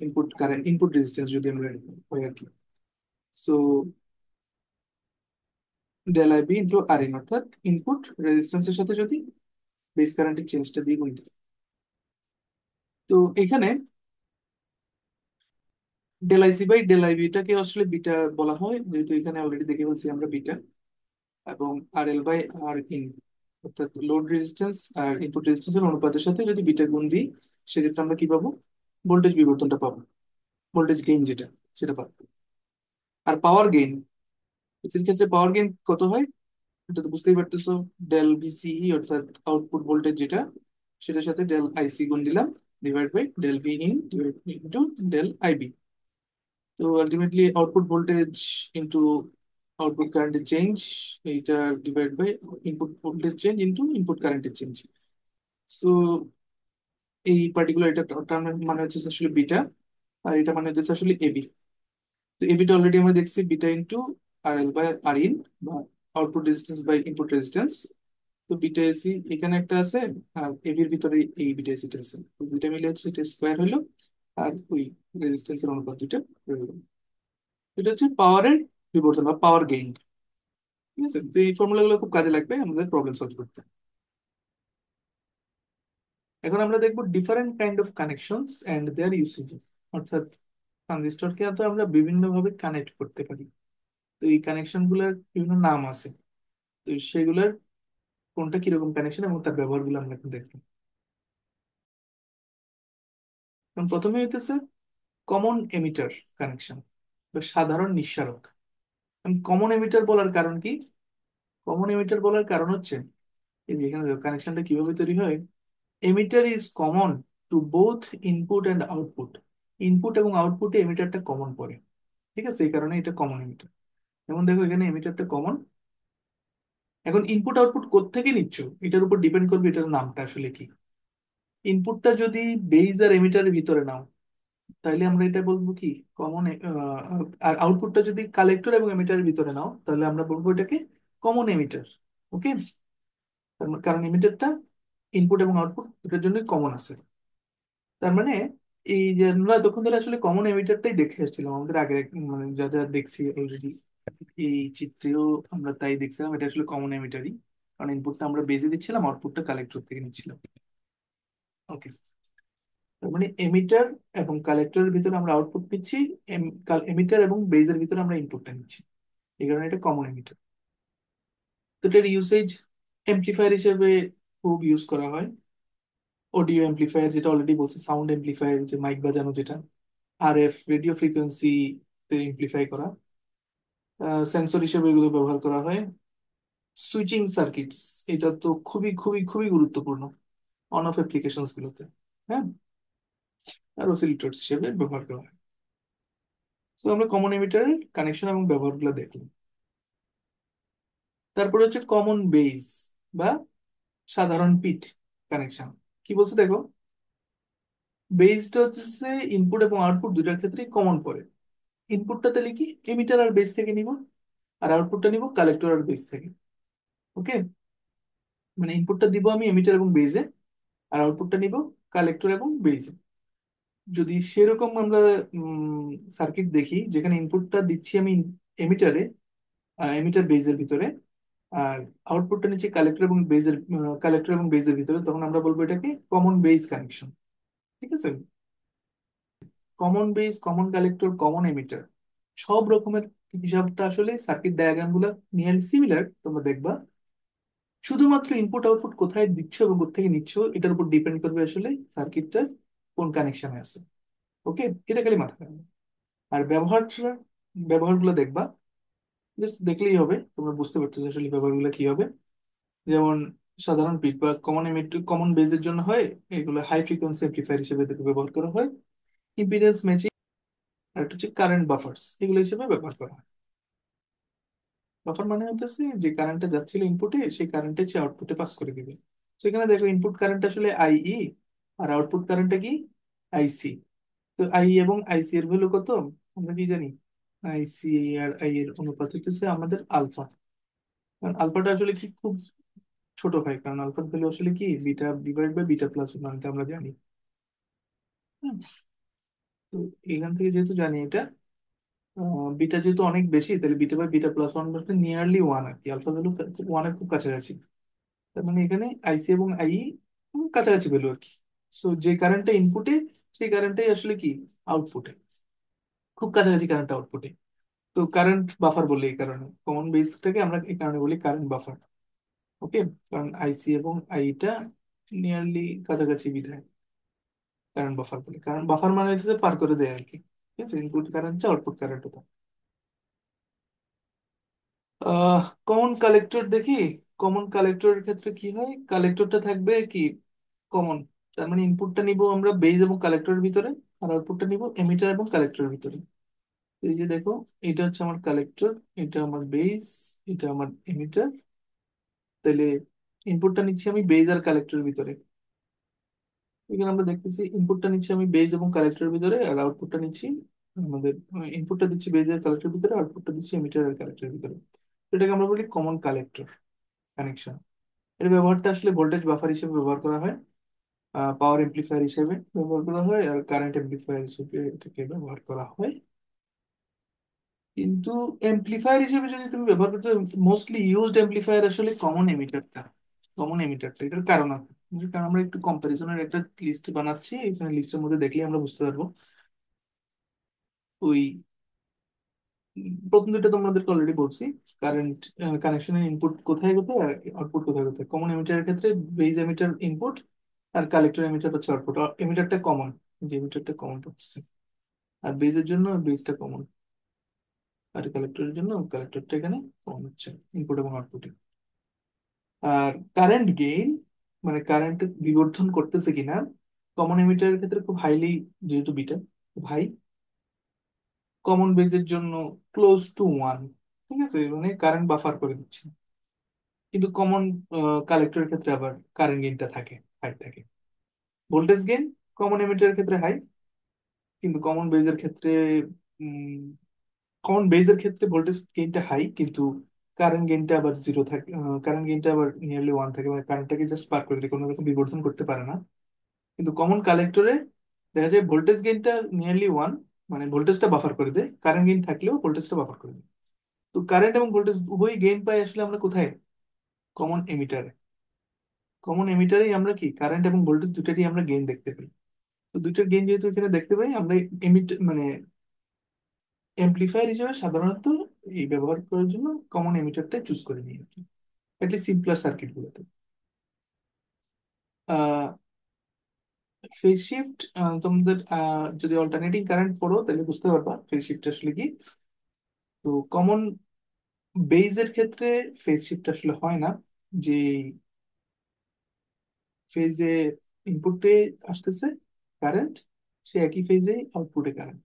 Speaker 1: input current, input resistance যদি আমরা হয় আর কি। So del IB into R in, অর্থাৎ ইনপুট রেজিস্ট্যান্সের সাথে যদি বেস কারেন্টের চেঞ্জটা দিয়ে গুণ দিই। তো এখানে del IC by del IB এটাকে আসলে বিটা বলা হয়, যেহেতু এখানে অলরেডি দেখে ফেলছি আমরা বিটা। এবং আর এল বাই আর ইন, অর্থাৎ লোড রেজিস্ট্যান্স আর ইনপুট রেজিস্ট্যান্সের অনুপাতের সাথে যদি বিটা গুণ দিই, সেক্ষেত্রে আমরা কি পাবো? ভোল্টেজ বিবর্তনটা পাবো, ভোল্টেজ গেইন যেটা, সেটা পাবো। আর পাওয়ার গেইন, এসির ক্ষেত্রে পাওয়ার গেইন কত হয় এটা তো বুঝতেই পারতেছো। ডেল বিসিই অর্থাৎ আউটপুট ভোল্টেজ যেটা, সেটার সাথে ডেল আইসি গুণ দিলাম divide by del V in into del IB. তো ultimately output voltage into output কারেন্টের চেঞ্জ, এইটা divide by input voltage change into input কারেন্টের চেঞ্জ। তো এই পার্টিকুলার এটা টার্ম মানে হচ্ছে আসলে বিটা, আর এটা মানে হচ্ছে আসলে এবি। তো এবিটা অলরেডি আমরা দেখছি beta into R L by R in, বা output resistance by input resistance. তো বিটা এসি এখানে একটা আছে, আর এবির ভিতরে এই বিটা এসিটা আছে, তো দুইটা মিলে হচ্ছে এটা স্কোয়ার হলো, আর ওই রেজিস্ট্যান্সের অনুপাত দুইটা রইলো। এটা হচ্ছে পাওয়ারের বিবর্তন বা পাওয়ার গেইন। ঠিক আছে, তো এই ফর্মুলা গুলো খুব কাজে লাগবে আমাদের প্রবলেম সলভ করতে। এখন আমরা দেখবো different kind of connections and their usages, অর্থাৎ ট্রানজিস্টরকে তো আমরা বিভিন্ন ভাবে কানেক্ট করতে পারি। তো এই কানেকশন গুলোর বিভিন্ন নাম আছে, তো সেগুলোর কোনটা কিরকম কানেকশন এবং তার ব্যবহার গুলো আমরা এখন দেখবো। এবং প্রথমে হইতেছে কমন এমিটার কানেকশন বা সাধারণ নিঃসারক। কমন এমিটার বলার কারণ কি? কমন এমিটার বলার কারণ হচ্ছে এই যে এখানে কানেকশনটা কিভাবে তৈরি হয়। Emitter is common to both input and output. Input এবং আউটপুটে এমিটারটা কমন পড়ে। ঠিক আছে, এই কারণে এটা কমন এমিটার। যেমন দেখো এখানে এমিটারটা কমন। এখন ইনপুট আউটপুট কোত্থেকে নিচ্ছ এটার উপর ডিপেন্ড করবে এটার নামটা আসলে কি। ইনপুটটা যদি বেজ আর এমিটারের ভিতরে নাও, তাহলে আমরা এটা বলবো কি কমন। আর আউটপুটটা যদি কালেক্টর এবং এমিটারের ভিতরে নাও, তাহলে আমরা বলবো এটাকে কমন এমিটার। ওকে, কারণ এমিটারটা ইনপুট এবং আউটপুট দুটোর জন্যই কমন আছে। তার মানে এই যে আমরা তখন ধরে আসলে কমন এমিটারটাই দেখে আসছিলাম আমাদের আগে, মানে যা যা দেখছি অলরেডি এই চিত্রেও আমরা তাই দেখছিলাম, এটা আসলে কমন এমিটারই। কারণ ইনপুটটা আমরা বেজে দিচ্ছিলাম, আউটপুটটা কালেক্টর থেকে নিচ্ছিলাম। ওকে, তার মানে এমিটার এবং কালেক্টরের ভিতরে আমরা আউটপুট নিচ্ছি, এমিটার এবং বেজের ভিতরে আমরা ইনপুটটা নিচ্ছি, এই কারণে এটা কমন এমিটার। তো এটার ইউসেজ এমপ্লিফায়ার হিসেবে খুব ইউজ করা হয়। অডিও এমপ্লিফায়ার, যেটা অলরেডি বলছি, সাউন্ড এমপ্লিফায়ার যে মাইক বাজানো যেটা, আর এফ রেডিও ফ্রিকোয়েন্সি তে এমপ্লিফাই করা, সেন্সর হিসেবে এগুলো ব্যবহার করা হয়। সুইচিং সার্কিটস, এটা তো খুবই খুবই খুবই গুরুত্বপূর্ণ অন অফ অ্যাপ্লিকেশনস গুলোতে। হ্যাঁ, আর অসিলেটরস হিসেবে ব্যবহার করা হয়। তো আমরা কমন এমিটারের কানেকশন এবং ব্যবহারগুলো দেখলাম। তারপরে হচ্ছে কমন বেস বা সাধারণ পিট কানেকশন। কি বলছে দেখো, বেসটা হচ্ছে ইনপুট এবং আউটপুট দুটার ক্ষেত্রেই কমন পড়ে। ইনপুটটা তাহলে কি এমিটার আর বেস থেকে নিব, আর আউটপুটটা নিব কালেক্টর আর বেস থেকে। ওকে, মানে ইনপুটটা দিব আমি এমিটার এবং বেজে, আর আউটপুটটা নিব কালেক্টর এবং বেজে। যদি সেরকম আমরা সার্কিট দেখি যেখানে ইনপুটটা দিচ্ছি আমি এমিটারে, এমিটার বেজের ভিতরে, আর আউটপুটটা নিচ্ছি কালেক্টর এবং বেজের ভিতরে, তখন আমরা বলবো এটাকে কমন বেজ কানেকশন। ঠিক আছে, common base, common collector, common emitter, সব রকমের হিসাবটা আসলে সার্কিট ডায়াগ্রাম গুলা নিয়ারলি সিমিলার তোমরা দেখবা। শুধুমাত্র ইনপুট আউটপুট কোথায় দিচ্ছ এবং কোথায় নিচ্ছ এটার উপর ডিপেন্ড করবে আসলে সার্কিটটার কোন কানেকশনে আছে। ওকে, এটা খালি মাথায় রাখবে। আর ব্যবহারগুলো দেখবা, জাস্ট দেখলেই হবে, তোমরা বুঝতে পারতেছো আসলে ব্যবহারগুলো কি হবে। যেমন সাধারণ পিক বা কমন বেজের জন্য হয়, এগুলো হাই ফ্রিকোয়েন্সি অ্যাম্প্লিফায়ার হিসেবে এদেরকে ব্যবহার করা হয়। ইম্পিডেন্স ম্যাচিং আর একটা হচ্ছে কারেন্ট বাফার্স, এগুলো হিসেবে ব্যবহার করা হয়। বাফার মানে হচ্ছে যে কারেন্টটা যাচ্ছিল ইনপুটে, সেই কারেন্টে সে আউটপুটে পাস করে দিবে। সেখানে দেখো ইনপুট কারেন্ট আসলে আইই, আর আউটপুট কারেন্টটা কি আইসি। তো আই এবং আইসি এর ভ্যালু কত আমরা কি জানি? আইসি আর আই এর অনুপাত হচ্ছে আমাদের আলফা। কারণ আলফাটা আসলে কি খুব ছোট হয়, কারণ আলফার ভ্যালু আসলে কি beta divide by beta plus one, এটা আমরা জানি। হুম, তো এখান থেকে যেহেতু জানি এটা, বিটা যেহেতু অনেক বেশি, তাহলে beta by beta plus one বলতে নিয়ারলি ওয়ান আর কি, আলফা ভ্যালু ওয়ানের খুব কাছাকাছি। তার মানে এখানে আইসি এবং আই কাছাকাছি ভ্যালু আর কি। সো যে কারেন্টটা ইনপুটে, সেই কারেন্টটাই আসলে কি আউটপুটে, খুব কাছাকাছি কারেন্ট আউটপুটে। তো কারেন্ট বাফার বলি এই কারণে, কমন বেসটাকে আমরা এই কারণে বলি কারেন্ট বাফার। ওকে, কারণ আইসি এবং আইটা নিয়ারলি কাছাকাছি বিধায় কারেন্ট বাফার বলি। কারণ বাফার মানে হচ্ছে পার করে দেয় আর কি। ঠিক আছে, input current output current. Common collector দেখি। কমন কালেক্টরের ক্ষেত্রে কি হয়, কালেক্টরটা থাকবে কি কমন, তার মানে ইনপুটটা নিব আমরা বেজ এবং কালেক্টরের ভিতরে, আর আউটপুটটা নিব এমিটার এবং কালেক্টরের ভিতরে। তো এই যে দেখো, এটা হচ্ছে আমার কালেক্টর, এটা আমার বেজ, এটা আমার এমিটার। তাহলে ইনপুটটা নিচ্ছি আমি বেজ আর কালেক্টরের ভিতরে। এখানে আমরা দেখতেছি ইনপুটটা নিচ্ছি আমি বেজ এবং কালেক্টরের ভিতরে, আর আউটপুটটা নিচ্ছি আমাদের, ইনপুটটা দিচ্ছি বেজ আর কালেক্টরের ভিতরে, আউটপুটটা দিচ্ছি এমিটার আর কালেক্টরের ভিতরে। এটাকে আমরা বলি কমন কালেক্টর কানেকশন। এর ব্যবহারটা আসলে ভোল্টেজ বাফার হিসেবে ব্যবহার করা হয়, পাওয়ার এমপ্লিফায়ার হিসেবে ব্যবহার করা হয়, আর কারেন্ট এমপ্লিফায়ার হিসেবে এটাকে ব্যবহার করা হয়। কিন্তু এমপ্লিফায়ার হিসেবে যদি তুমি ব্যবহার করতে, মোস্টলি ইউজড এমপ্লিফায়ার আসলে কমন এমিটারটা। কমন এমিটারটা, এটার কারণ আছে। কারণ আমরা একটু কম্পারিজনের একটা লিস্ট বানাচ্ছি, এখানে লিস্টের মধ্যে দেখলে আমরা বুঝতে পারবো। ওই প্রথম দুটো তোমাদেরকে অলরেডি বলছি, কারেন্ট কানেকশনের ইনপুট কোথায় কোথায় আর আউটপুট কোথায় কোথায়। কমন এমিটারের ক্ষেত্রে বেজ এমিটার ইনপুট, আর কালেক্টর এমিটার হচ্ছে আউটপুট। এমিটারটা কমন, যে এমিটারটা কমন পড়ছে, আর বেজের জন্য বেজটা কমন, আর কালেক্টরের জন্য কালেক্টরটা এখানে কমন হচ্ছে ইনপুট এবং আউটপুটে। আর কারেন্ট গেইন, মানে কারেন্ট বিবর্ধন করতেছে কিনা, কমন এমিটারের ক্ষেত্রে খুব হাইলি, যেহেতু বিটা খুব হাই, কমন বেজের জন্য ক্লোজ টু ওয়ান। ঠিক আছে, মানে কারেন্ট বাফার করে দিচ্ছে। কিন্তু কমন কালেক্টরের ক্ষেত্রে আবার কারেন্ট গেইনটা থাকে, হাই থাকে। ভোল্টেজ গেইন কমন এমিটারের ক্ষেত্রে হাই, কিন্তু কমন বেজের ক্ষেত্রে ভোল্টেজ গেইনটা হাই, কিন্তু কারেন্ট গেইনটা আবার জিরো থাকে। কারেন্ট গেইনটা আবার নিয়ারলি ওয়ান থাকে, মানে কারেন্টটাকে জাস্ট পার করে দিয়ে কোনো রকম বিবর্ধন করতে পারে না। কিন্তু কমন কালেক্টরে দেখা যায় ভোল্টেজ গেইনটা নিয়ারলি ওয়ান, মানে ভোল্টেজটা বাফার করে দেয়, কারেন্ট গেইন থাকলেও ভোল্টেজটা বাফার করে দেয়। তো কারেন্ট এবং ভোল্টেজ উভয় গেইন পাই আসলে আমরা কোথায়? কমন এমিটারে। কমন এমিটারেই আমরা কি কারেন্ট এবং ভোল্টেজ দুটারই আমরা গেইন দেখতে পাই। তো দুইটার গেইন যেহেতু এখানে দেখতে পাই, আমরা মানে এমপ্লিফায়ার হিসেবে সাধারণত এই ব্যবহার করার জন্য কমন এমিটারটা চুজ করে নিই আর কি, অ্যাটলিস্ট সিম্পলার সার্কিট গুলোতে। ফেজ শিফট, তোমাদের যদি অল্টারনেটিং কারেন্ট পড়ো তাহলে বুঝতে পারবা ফেজ শিফট আসলে কি। তো কমন বেজের ক্ষেত্রে ফেজ শিফট আসলে হয় না, যে ফেজে ইনপুটে আসতেছে কারেন্ট, সে একই ফেজে আউটপুটে কারেন্ট।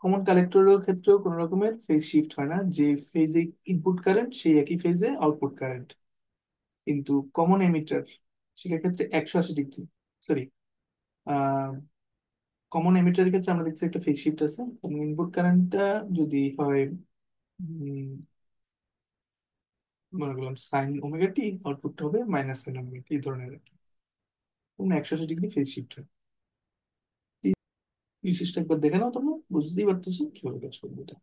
Speaker 1: কমন কালেক্টরের ক্ষেত্রেও কোনো রকমের ফেজ শিফট হয় না, যে ফেজে ইনপুট কারেন্ট সেই একই ফেজে আউটপুট কারেন্ট। কিন্তু কমন এমিটার, সেক্ষেত্রে 180 ডিগ্রি, সরি, কমন এমিটারের ক্ষেত্রে আমরা দেখছি একটা ফেজ শিফট আছে, এবং ইনপুট কারেন্টটা যদি হয় মনে করলাম সাইন ওমেগা টি, আউটপুট হবে মাইনাস সাইন ওমেগা টি, এই ধরনের আর কি। এবং 180 ডিগ্রি ফেজ শিফট হয়। এই জিনিসটা একবার দেখে নাও, তোমরা বুঝতেই পারতেছো কিভাবে কাজ করবে এটা।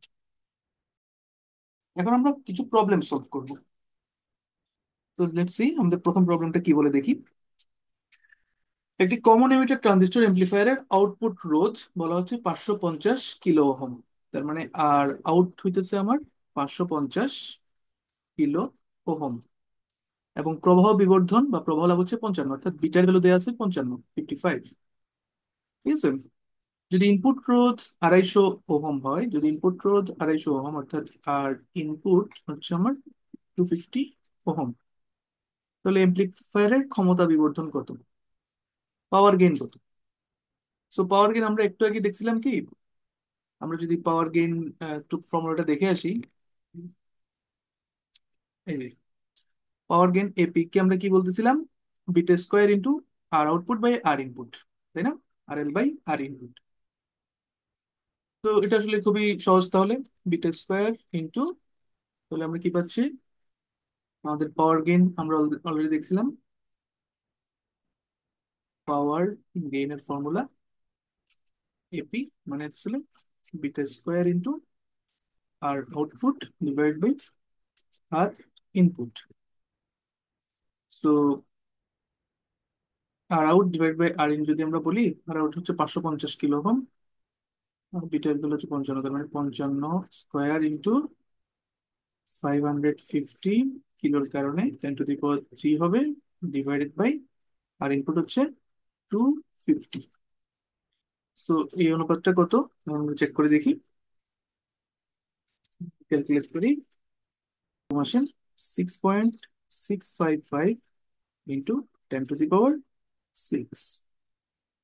Speaker 1: এখন আমরা কিছু প্রবলেম সলভ করব। তো লেটস সি আমাদের প্রথম প্রবলেমটা কি বলে দেখি। একটি কমন এমিটার ট্রানজিস্টর এমপ্লিফায়ারের আউটপুট রোধ বলা হচ্ছে 550 কিলো ওহম। তার মানে আর আউট হইতেছে আমার 550 কিলো ওহম। এবং প্রবাহ বিবর্ধন বা প্রবাহ লাভ হচ্ছে 55, অর্থাৎ বিটার ভ্যালু দেওয়া আছে 55। ঠিক আছে। যদি ইনপুট রোধ 250 ওহম হয়, যদি ইনপুট রোধ 250 ওহম, অর্থাৎ আর ইনপুট হচ্ছে আমার 250 ওহম, তাহলে এমপ্লিফায়ারের ক্ষমতা বিবর্ধন কত, পাওয়ার গেইন কত? সো পাওয়ার গেইন আমরা একটু আগে দেখছিলাম কি, আমরা যদি পাওয়ার গেইন একটু ফর্মুলাটা দেখে আসি। এই যে পাওয়ার গেইন এপি কে আমরা কি বলতেছিলাম, beta square into R output by R input, তাই না? আর এল বাই আর ইনপুট। তো এটা আসলে খুবই সহজ তাহলে, বিটা স্কোয়ার ইন্টু, তাহলে আমরা কি পাচ্ছি, আমাদের পাওয়ার গেইন আমরা অলরেডি দেখছিলাম, পাওয়ার গেইনের ফর্মুলা এপি মানে হচ্ছিল beta square into R output divide by R input. তো R out divide by R in যদি আমরা বলি, আর আউট হচ্ছে 550 কিলো ওহম, আর বিটার ভ্যালু হচ্ছে 55, তার মানে 55 স্কোয়ার ইন্টু 550 কিলোর কারণে 10⁻³ হবে, ডিভাইডেড বাই আর ইনপুট হচ্ছে 250। সো এই অনুপাতটা কত আমরা চেক করে দেখি, ক্যালকুলেট করি। আসেন 6.655 ইন্টু 10⁻⁶।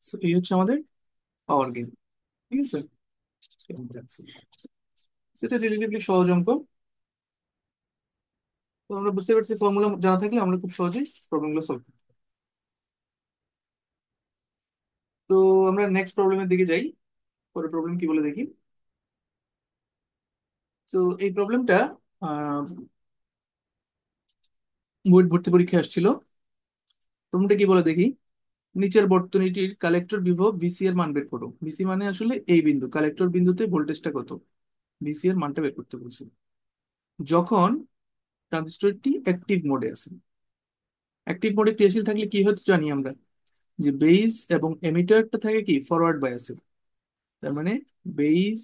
Speaker 1: সো এই হচ্ছে আমাদের পাওয়ার গেইন। ঠিক আছে, সেটা রিলেটিভলি সহজ অঙ্ক। তো আমরা বুঝতে পারছি ফর্মুলা জানা থাকলে আমরা খুব সহজেই প্রবলেমগুলো সলভ করি। তো আমরা নেক্সট প্রবলেমের দিকে যাই। পরের প্রবলেম কি বলে দেখি। তো এই প্রবলেমটা বুয়েট ভর্তি পরীক্ষায় আসছিল। প্রবলেমটা কি বলে দেখি, নিচের বর্তনীটির কালেক্টর বিভব ভিসি এর মান বের করো। ভিসি মানে আসলে এই বিন্দু, কালেক্টর বিন্দুতে ভোল্টেজটা কত, ভিসি এর মানটা বের করতে বলছি যখন ট্রানজিস্টরটি অ্যাক্টিভ মোডে আছে। অ্যাক্টিভ মোডে ক্রিয়াশীল থাকলে কি হতো জানি আমরা, যে বেইস এবং এমিটারটা থাকে কি ফরওয়ার্ড বায়াসে। তার মানে বেইস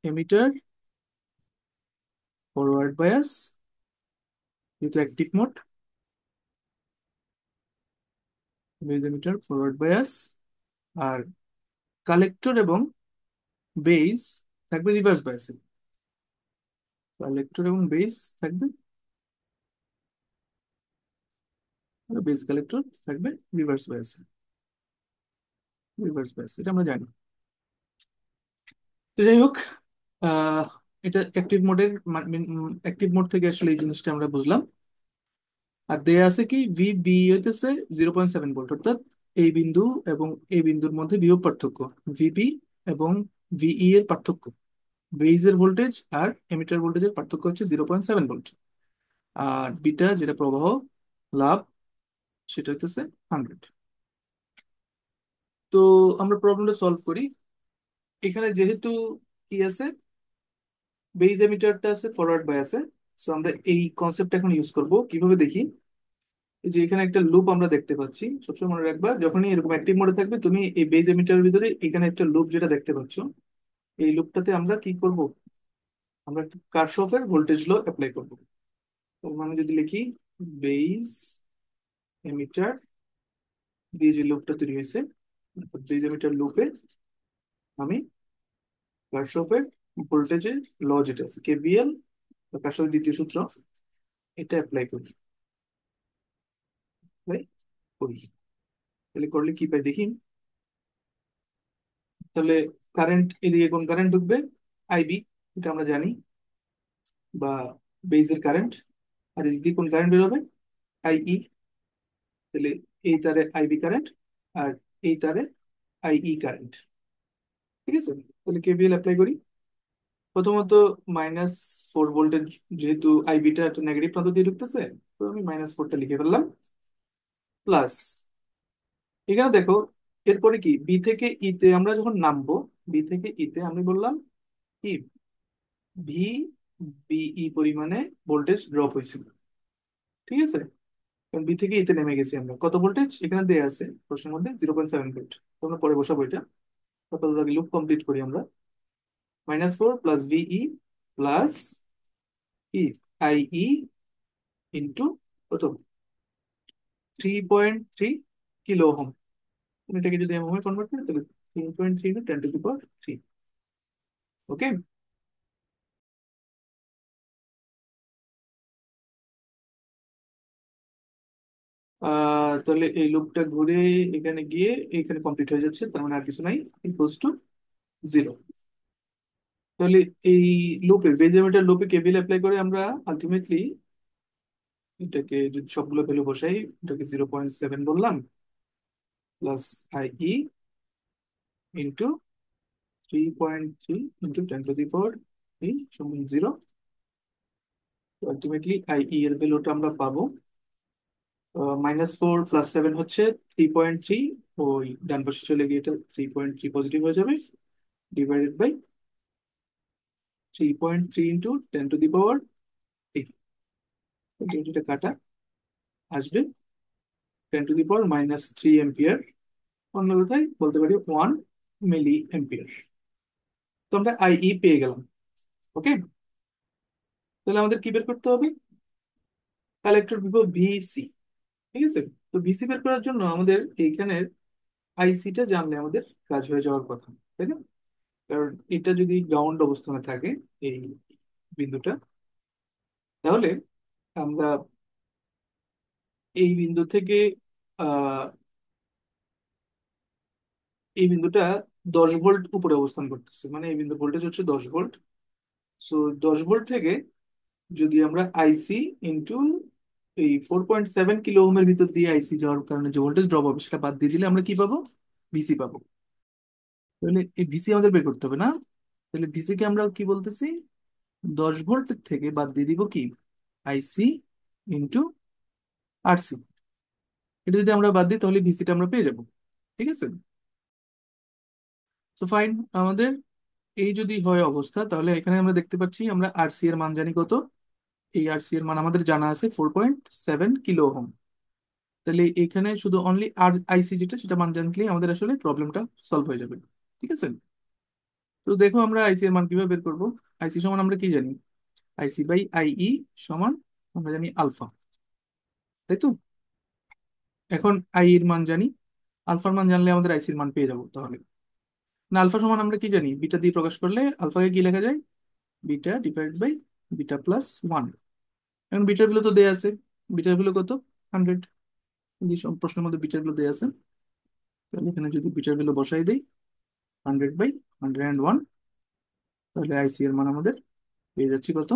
Speaker 1: এমিটার ফরওয়ার্ড বায়াস, যেহেতু active mode, base emitter forward bias. আর কালেক্টর এবং বেইস থাকবে রিভার্স বায়াসে, কালেক্টর এবং বেইস থাকবে, বেস কালেক্টর থাকবে রিভার্স বায়াসে, রিভার্স বায়াস এটা আমরা জানি। তো যাই হোক, আহ এটা অ্যাক্টিভ মোডের, অ্যাক্টিভ মোড থেকে আসলে এই জিনিসটা আমরা বুঝলাম। আর দেয়া আছে কি ভিবি হইতেছে 0.7 ভোল্ট, অর্থাৎ এই বিন্দু এবং এই বিন্দুর মধ্যে বিভব পার্থক্য, ভিবি এবং ভিই এর পার্থক্য, বেইজের ভোল্টেজ আর এমিটার ভোল্টেজের পার্থক্য হচ্ছে 0.7 ভোল্ট। আর বিটা যেটা প্রবাহ লাভ, সেটা হইতেছে 100। তো আমরা প্রবলেমটা সলভ করি। এখানে যেহেতু কি আছে, বেজ এমিটারটা আছে ফরওয়ার্ড বায়াসে, সো আমরা এই কনসেপ্ট এখন ইউজ করব কিভাবে দেখি। এই যে এখানে একটা লুপ আমরা দেখতে পাচ্ছি, সবসময় মনে রাখবা যখনই এরকম অ্যাক্টিভ মোডে থাকবে তুমি এই বেজ এমিটারের ভিতরে এখানে একটা লুপ যেটা দেখতে পাচ্ছ, এই লুপটাতে আমরা কি করব, আমরা একটা কারশফের ভোল্টেজ ল অ্যাপ্লাই করব। তার মানে যদি লিখি বেজ এমিটার দিয়ে যে লুপটা তৈরি হয়েছে, বেজ এমিটার লুপে আমি কারশফের ভোল্টেজের ল যেটা আছে কেভিএল বা কারশফের দ্বিতীয় সূত্র, এটা অ্যাপ্লাই করি, অ্যাপ্লাই করি। তাহলে করলে কি পাই দেখি। তাহলে কারেন্ট, এদিকে কোন কারেন্ট ঢুকবে, আইবি, এটা আমরা জানি, বা বেজের কারেন্ট। আর এদিকে কোন কারেন্ট বেরোবে, আইই। তাহলে এই তারে আইবি কারেন্ট আর এই তারে আইই কারেন্ট। ঠিক আছে, তাহলে কেভিএল অ্যাপ্লাই করি। প্রথমত -4 ভোল্টের, যেহেতু আইবিটা একটা নেগেটিভ প্রান্ত দিয়ে ঢুকতেছে, তো আমি -4টা লিখে ফেললাম, প্লাস, এখানে দেখো, এরপরে কি বি থেকে ইতে আমরা যখন নামবো, বি থেকে ইতে আমি বললাম কি ভি বিই পরিমাণে ভোল্টেজ ড্রপ হয়েছিল। ঠিক আছে, কারণ বি থেকে ইতে নেমে গেছি আমরা, কত ভোল্টেজ এখানে দেয়া আছে প্রশ্নের মধ্যে, 0.7 ভোল্ট। তোমরা পরে বসাবো এটা। তারপর লুপ কমপ্লিট করি আমরা, -4 প্লাস ভিই প্লাস ই আইই ইন্টু কত, 3.3 কিলো ওহম। এটাকে যদি আমি ওহমে কনভার্ট করি তাহলে 3.3 ইন্টু 10⁻³ ওকে। তাহলে এই লুপটা ঘুরে এখানে গিয়ে এখানে কমপ্লিট হয়ে যাচ্ছে, তার মানে আর কিছু নাই, ইকুয়ালস টু 0। তাহলে এই লুপে, বেজেমেন্টাল লুপে কেভিএল অ্যাপ্লাই করে আমরা আলটিমেটলি এটাকে যদি সবগুলো ভ্যালু বসাই, এটাকে 0.7 বললাম, প্লাস আইই ইন্টু 3.3 ইন্টু 10⁻³ সমান 0। আলটিমেটলি আইই এর ভ্যালুটা আমরা পাবো -4 প্লাস 7 হচ্ছে 3.3, ওই ডান পাশে চলে গিয়ে এটা 3.3 পজিটিভ হয়ে যাবে, ডিভাইডেড বাই 3.3 ইন্টু 10⁻²। এটা কাটা আসবে 10⁻³ অন্য কথায় বলতে পারি 1 মিলি এম্পিয়ার। তো আমরা আইই পেয়ে গেলাম। ওকে, তাহলে আমাদের কি বের করতে হবে, কালেক্টর বিভব ভিসি। ঠিক আছে, তো ভিসি বের করার জন্য আমাদের এইখানের আইসিটা জানলে আমাদের কাজ হয়ে যাওয়ার কথা, তাই না? কারণ এটা যদি গ্রাউন্ড অবস্থানে থাকে, এই বিন্দুটা, তাহলে আমরা এই বিন্দু থেকে আহ এই বিন্দুটা 10 ভোল্ট উপরে অবস্থান করতেছে, মানে এই বিন্দু ভোল্টেজ হচ্ছে 10 ভোল্ট। সো 10 ভোল্ট থেকে যদি আমরা আইসি ইন্টু এই 4.7 কিলো ওহমের ভিতর দিয়ে আইসি যাওয়ার কারণে যে ভোল্টেজ ড্রপ হবে সেটা বাদ দিয়ে দিলে আমরা কি পাবো, ভিসি পাবো। তাহলে এই ভিসি আমাদের বের করতে হবে না? তাহলে ভিসি কে আমরা কি বলতেছি, 10 ভোল্ট থেকে বাদ দিয়ে দিব কি, আইসি ইন্টু আরসি। এটা যদি আমরা বাদ দিই তাহলে ভিসিটা আমরা পেয়ে যাবো। ঠিক আছে, তো ফাইন। আমাদের এই যদি হয় অবস্থা, তাহলে এখানে আমরা দেখতে পাচ্ছি আমরা আরসি এর মান জানি কত, এই আরসি এর মান আমাদের জানা আছে 4.7 কিলো ওহম। তাহলে এখানে শুধু অনলি আর আইসি যেটা, সেটা মান জানলেই আমাদের আসলে প্রবলেমটা সলভ হয়ে যাবে। ঠিক আছে, তো দেখো আমরা আইসি এর মান কিভাবে বের করবো। আইসি সমান আমরা কি জানি, আইসি বাই আইই সমান আমরা জানি আলফা, তাই তো? এখন আই এর মান জানি, আলফার মান জানলে আমাদের আইসির মান পেয়ে যাবো তাহলে। না, আলফা সমান আমরা কি জানি, বিটা দিয়ে প্রকাশ করলে আলফাকে কি লেখা যায়, beta divide by beta plus 1। এখন বিটার ভ্যালু তো দেয়া আছে, বিটার ভ্যালু কত, 100। যে সব প্রশ্নের মধ্যে বিটার ভ্যালু দেয়া আছে, তাহলে এখানে যদি বিটার ভ্যালু বসাই দিই 100/101, তাহলে আইসি এর মান আমাদের পেয়ে যাচ্ছি কত,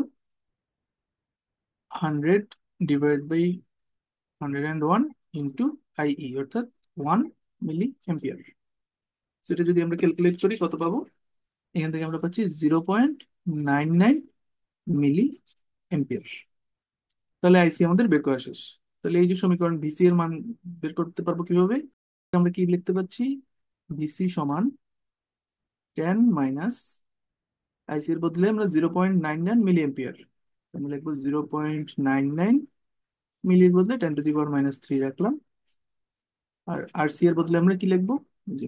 Speaker 1: 100/101 ইন্টু আইই, অর্থাৎ 1 মিলি এম্পিয়ার। সেটা যদি আমরা ক্যালকুলেট করি কত পাবো, এখান থেকে আমরা পাচ্ছি 0.99 মিলি এম্পিয়ার। তাহলে আইসি আমাদের বের করা শেষ। তাহলে এই যে সমীকরণ, ভিসি এর মান বের করতে পারবো কিভাবে, আমরা কি লিখতে পাচ্ছি, ভিসি সমান 10 মাইনাস, আইসি এর বদলে আমরা 0.99 মিলি এম্পিয়ার, আমরা লিখবো 0.99 মিলির বদলে 10⁻³ রাখলাম। আর আরসি এর বদলে আমরা কি লিখবো, এই যে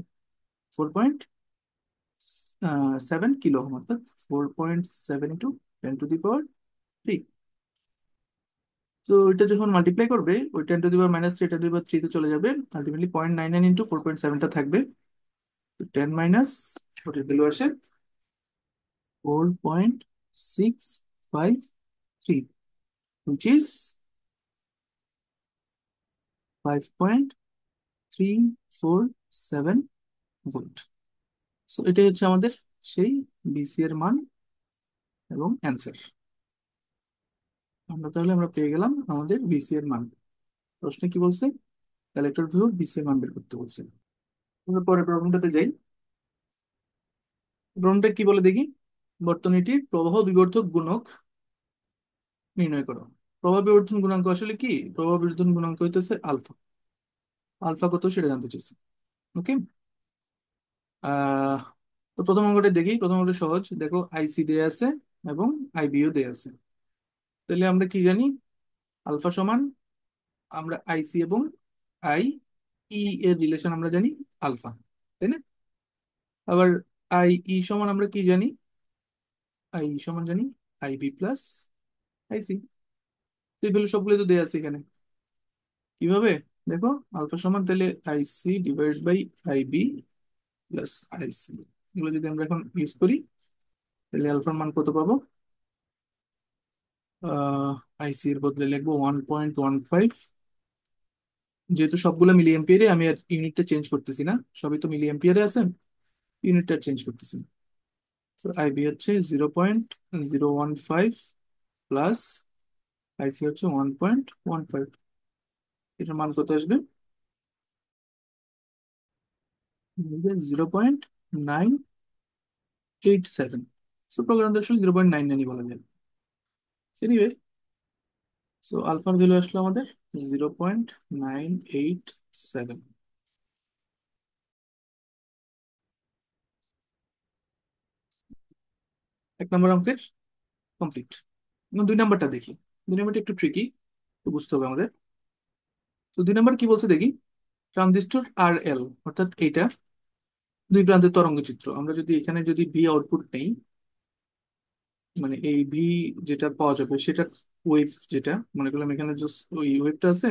Speaker 1: 4.7 কিলো ওহম, অর্থাৎ 4.7 ইন্টু 10⁻³ তো এটা যখন মাল্টিপ্লাই করবে, ওই 10⁻³ 10⁻³ চলে যাবে, আলটিমেটলি 0.99 ইন্টু 4.7টা থাকবে। 10 মাইনাস, ওটার ভ্যালু আসে 4.653, which is 5.347 ভোল্ট। সো এটাই হচ্ছে আমাদের সেই বিসি এর মান এবং অ্যান্সার। আমরা পেয়ে গেলাম আমাদের বিসি এর মান। প্রশ্নে কি বলছে, কালেক্টর ভিউ বিসি এর মান বের করতে বলছে। আমরা পরের প্রবলেমটাতে যাই। প্রথমটা কি বলে দেখি, বর্তনীটির প্রবাহ বিবর্ধক গুণক নির্ণয় করো। প্রবাহ বিবর্ধন গুণাঙ্ক আসলে কি? প্রবাহ বিবর্ধন গুণাঙ্ক হইতেছে আলফা। আলফা কত সেটা জানতে চাইছি। ওকে। আহ তো প্রথম অঙ্কটা দেখি। প্রথম অঙ্কটা সহজ, দেখো আইসি দেয়া আছে এবং আইবিও দেয়া আছে। তাহলে আমরা কি জানি? আলফা সমান, আমরা আইসি এবং আই ই এর রিলেশন আমরা জানি আলফা, তাই না? আবার আই ই সমান আমরা কি জানি? আই ই সমান জানি আইবি প্লাস আইসি। এই ভ্যালু সবগুলো তো দেয়া আছে এখানে। কিভাবে? দেখো, আলফা সমান তাহলে IC divide by IB plus IC. এগুলো যদি আমরা এখন ইউজ করি, তাহলে আলফার মান কত পাবো? আইসি এর বদলে লিখবো 1.15। যেহেতু সবগুলো মিলি এম্পিয়ারে, আমি আর ইউনিটটা চেঞ্জ করতেছি না, সবই তো মিলি এম্পিয়ারে আছে, ইউনিটটা চেঞ্জ করতেছি না। তো আইবি হচ্ছে 0.015 প্লাস আইসি হচ্ছে 1.15। এটার মান কত আসবে? 0.987। সো প্রোগ্রাম আসলে 0.99 বলা যায়। এনিওয়ে, সো আলফার ভ্যালু আসলো আমাদের 0.987। এক নম্বর অঙ্কের কমপ্লিট। দুই নাম্বারটা দেখি। দুই নাম্বারটা একটু ট্রিকি, তো বুঝতে হবে আমাদের। তো দুই নাম্বার কি বলছে দেখি। ট্রানজিস্টর আর এল, অর্থাৎ এইটা দুই প্রান্তের তরঙ্গ চিত্র। আমরা যদি এখানে যদি ভি আউটপুট নেই, মানে এই ভি যেটা পাওয়া যাবে সেটা ওয়েভ, যেটা মনে করলাম এখানে জাস্ট ওই ওয়েভটা আছে,